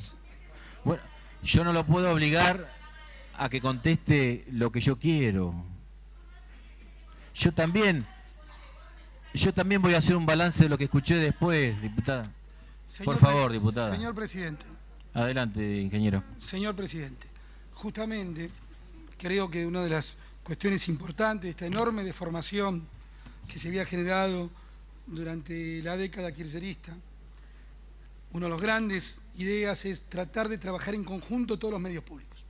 Bueno, yo no lo puedo obligar a que conteste lo que yo quiero. Yo también voy a hacer un balance de lo que escuché después, diputada. Por favor, diputada. Señor presidente. Adelante, ingeniero. Señor presidente, justamente creo que una de las cuestiones importantes de esta enorme deformación que se había generado durante la década kirchnerista, una de las grandes ideas es tratar de trabajar en conjunto todos los medios públicos,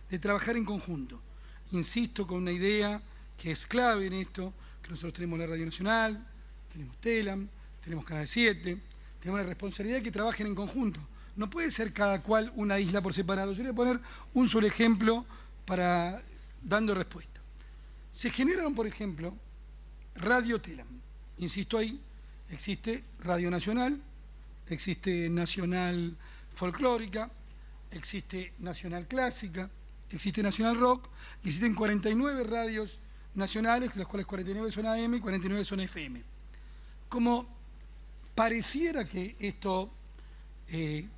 de trabajar en conjunto. Insisto con una idea que es clave en esto, que nosotros tenemos la Radio Nacional, tenemos Telam, tenemos Canal 7, tenemos la responsabilidad de que trabajen en conjunto. No puede ser cada cual una isla por separado. Yo le voy a poner un solo ejemplo para dando respuesta. Se generaron, por ejemplo, Radio Telam. Insisto ahí, existe Radio Nacional, existe Nacional Folclórica, existe Nacional Clásica, existe Nacional Rock, y existen 49 radios nacionales, de las cuales 49 son AM y 49 son FM. Como pareciera que esto,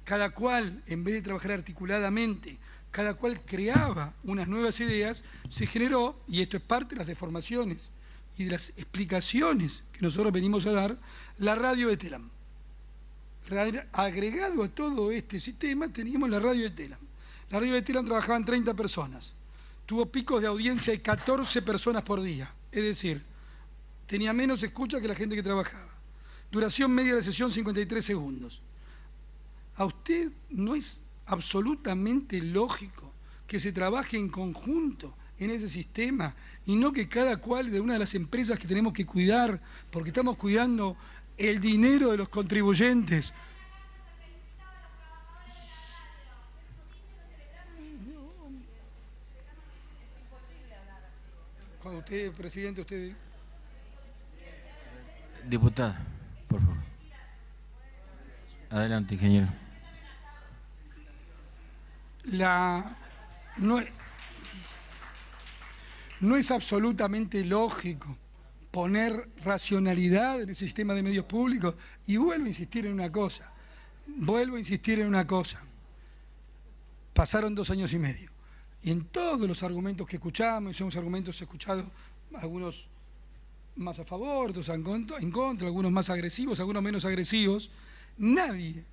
cada cual, en vez de trabajar articuladamente, cada cual creaba unas nuevas ideas, se generó, y esto es parte de las deformaciones y de las explicaciones que nosotros venimos a dar, la radio de Telam. Agregado a todo este sistema teníamos la radio de Telam. La radio de Telam trabajaban 30 personas. Tuvo picos de audiencia de 14 personas por día. Es decir, tenía menos escucha que la gente que trabajaba. Duración media de la sesión 53 segundos. ¿A usted no es absolutamente lógico que se trabaje en conjunto en ese sistema y no que cada cual de una de las empresas que tenemos que cuidar, porque estamos cuidando el dinero de los contribuyentes? Cuando usted, presidente, usted... Diputada, por favor. Adelante, ingeniero. No es absolutamente lógico poner racionalidad en el sistema de medios públicos, y vuelvo a insistir en una cosa, pasaron 2 años y medio, y en todos los argumentos que escuchamos, y son argumentos escuchados, algunos más a favor, otros en contra, algunos más agresivos, algunos menos agresivos, nadie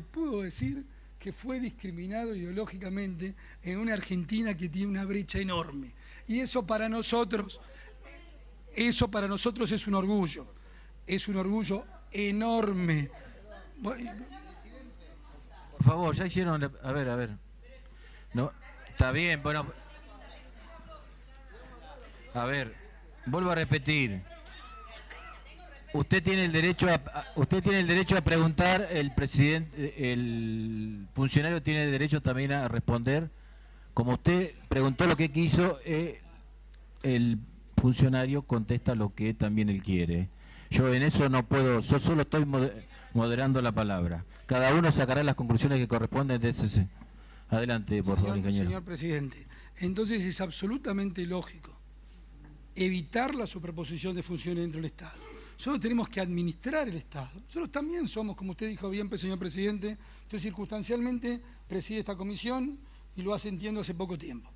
pudo decir que fue discriminado ideológicamente en una Argentina que tiene una brecha enorme. Y eso para nosotros es un orgullo enorme. Por favor, ya hicieron... A ver. No, está bien, bueno... A ver, vuelvo a repetir. Usted tiene el derecho a preguntar, el funcionario tiene el derecho también a responder. Como usted preguntó lo que quiso, el funcionario contesta lo que también él quiere. Yo en eso no puedo, yo solo estoy moderando la palabra. Cada uno sacará las conclusiones que corresponden de ese. Adelante, por favor, ingeniero. Señor presidente, entonces es absolutamente lógico evitar la superposición de funciones dentro del Estado. Nosotros tenemos que administrar el Estado. Nosotros también somos, como usted dijo bien, señor presidente, usted circunstancialmente preside esta comisión y lo hace, entiendo, hace poco tiempo.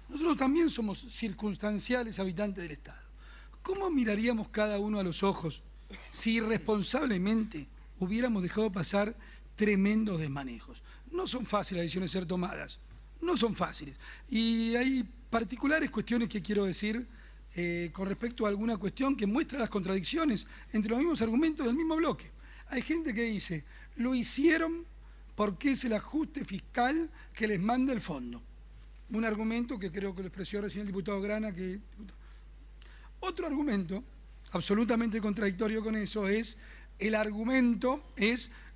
Nosotros también somos circunstanciales habitantes del Estado. ¿Cómo miraríamos cada uno a los ojos si irresponsablemente hubiéramos dejado pasar tremendos desmanejos? No son fáciles las decisiones ser tomadas, no son fáciles. Y hay particulares cuestiones que quiero decir con respecto a alguna cuestión que muestra las contradicciones entre los mismos argumentos del mismo bloque. Hay gente que dice, lo hicieron porque es el ajuste fiscal que les manda el fondo. Un argumento que creo que lo expresó recién el diputado Grana. Otro argumento, absolutamente contradictorio con eso,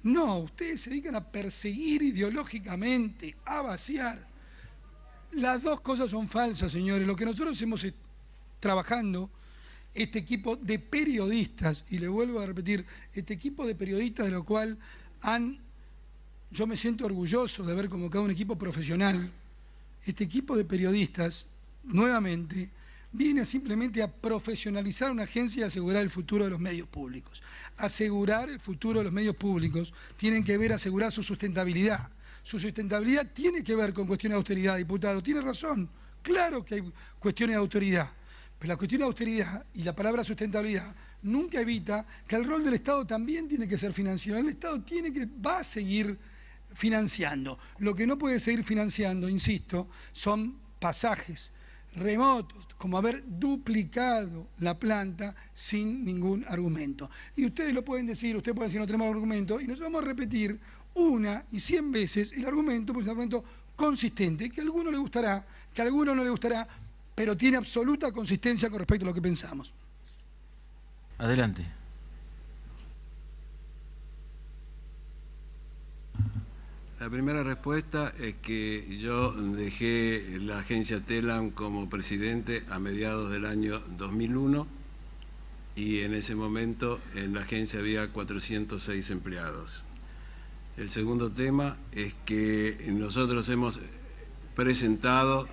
no, ustedes se dedican a perseguir ideológicamente, a vaciar. Las dos cosas son falsas, señores. Lo que nosotros hemos trabajando, este equipo de periodistas, y le vuelvo a repetir, este equipo de periodistas de lo cual yo me siento orgulloso de haber convocado un equipo profesional. Este equipo de periodistas, nuevamente, viene simplemente a profesionalizar una agencia y asegurar el futuro de los medios públicos. Asegurar el futuro de los medios públicos tienen que ver asegurar su sustentabilidad. Su sustentabilidad tiene que ver con cuestiones de austeridad, diputado. Tiene razón, claro que hay cuestiones de autoridad, pero la cuestión de austeridad y la palabra sustentabilidad nunca evita que el rol del Estado también tiene que ser financiero. El Estado va a seguir financiando. Lo que no puede seguir financiando, insisto, son pasajes remotos, como haber duplicado la planta sin ningún argumento. Y ustedes lo pueden decir, ustedes pueden decir no tenemos argumento, y nos vamos a repetir 1 y 100 veces el argumento, porque es un argumento consistente, que a alguno le gustará, que a alguno no le gustará, pero tiene absoluta consistencia con respecto a lo que pensamos. Adelante. La primera respuesta es que yo dejé la agencia TELAM como presidente a mediados del año 2001 y en ese momento en la agencia había 406 empleados. El segundo tema es que nosotros hemos presentado...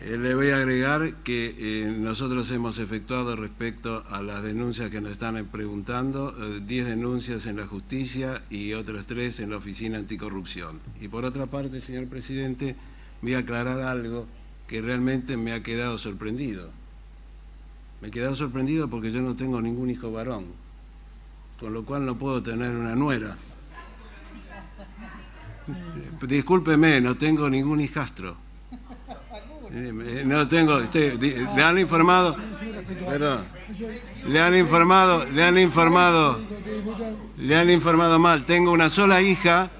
Le voy a agregar que nosotros hemos efectuado respecto a las denuncias que nos están preguntando, 10 denuncias en la justicia y otras 3 en la Oficina Anticorrupción. Y por otra parte, señor presidente, voy a aclarar algo que realmente me ha quedado sorprendido. Me he quedado sorprendido porque yo no tengo ningún hijo varón, con lo cual no puedo tener una nuera. Discúlpeme, no tengo ningún hijastro. No tengo, le han informado, perdón, le han informado mal. Tengo una sola hija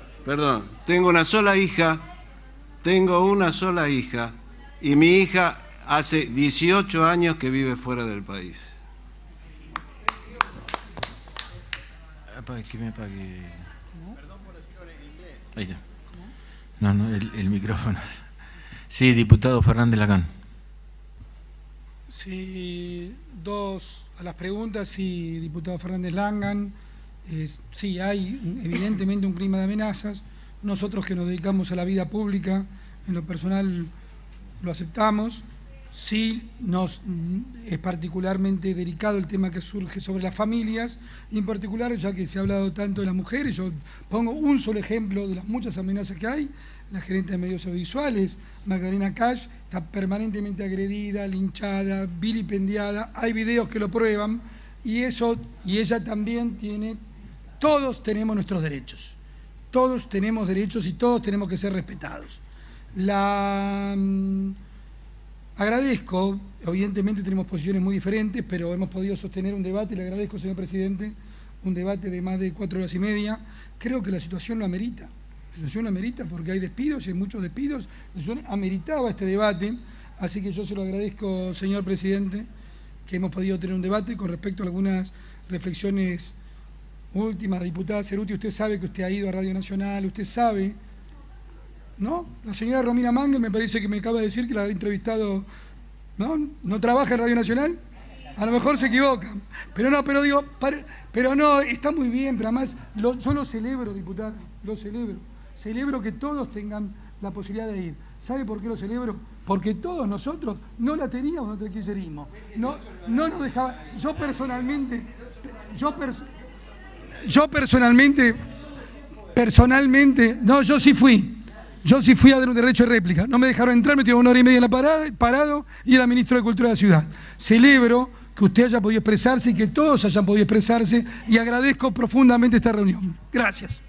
y mi hija hace 18 años que vive fuera del país. Ahí está. No, el micrófono. Sí, diputado Fernández Lacán. Sí, a las preguntas, sí, diputado Fernández Lacán. Sí, hay evidentemente un clima de amenazas. Nosotros que nos dedicamos a la vida pública, en lo personal lo aceptamos. Sí, es particularmente delicado el tema que surge sobre las familias, y en particular, ya que se ha hablado tanto de las mujeres, yo pongo un solo ejemplo de las muchas amenazas que hay. La gerente de medios audiovisuales, Magdalena Cash, está permanentemente agredida, linchada, vilipendiada, hay videos que lo prueban, y ella también tiene, todos tenemos nuestros derechos, todos tenemos derechos y todos tenemos que ser respetados. Agradezco, evidentemente tenemos posiciones muy diferentes, pero hemos podido sostener un debate, le agradezco, señor presidente, un debate de más de 4 horas y media. Creo que la situación lo amerita. La situación lo amerita porque hay despidos, hay muchos despidos. La situación ameritaba este debate, así que yo se lo agradezco, señor presidente, que hemos podido tener un debate con respecto a algunas reflexiones últimas. Diputada Ceruti, usted sabe que usted ha ido a Radio Nacional, usted sabe, ¿no? La señora Romina Mangel me parece que me acaba de decir que la ha entrevistado, ¿no trabaja en Radio Nacional? A lo mejor se equivoca, pero no, está muy bien, pero además yo lo celebro, diputada, lo celebro que todos tengan la posibilidad de ir. ¿Sabe por qué lo celebro? Porque todos nosotros no la teníamos ante el kirchnerismo, no nos dejaba. Yo personalmente, yo sí fui a dar un derecho de réplica. No me dejaron entrar, me tuve 1 hora y media en la parado, y era ministro de Cultura de la ciudad. Celebro que usted haya podido expresarse y que todos hayan podido expresarse, y agradezco profundamente esta reunión. Gracias.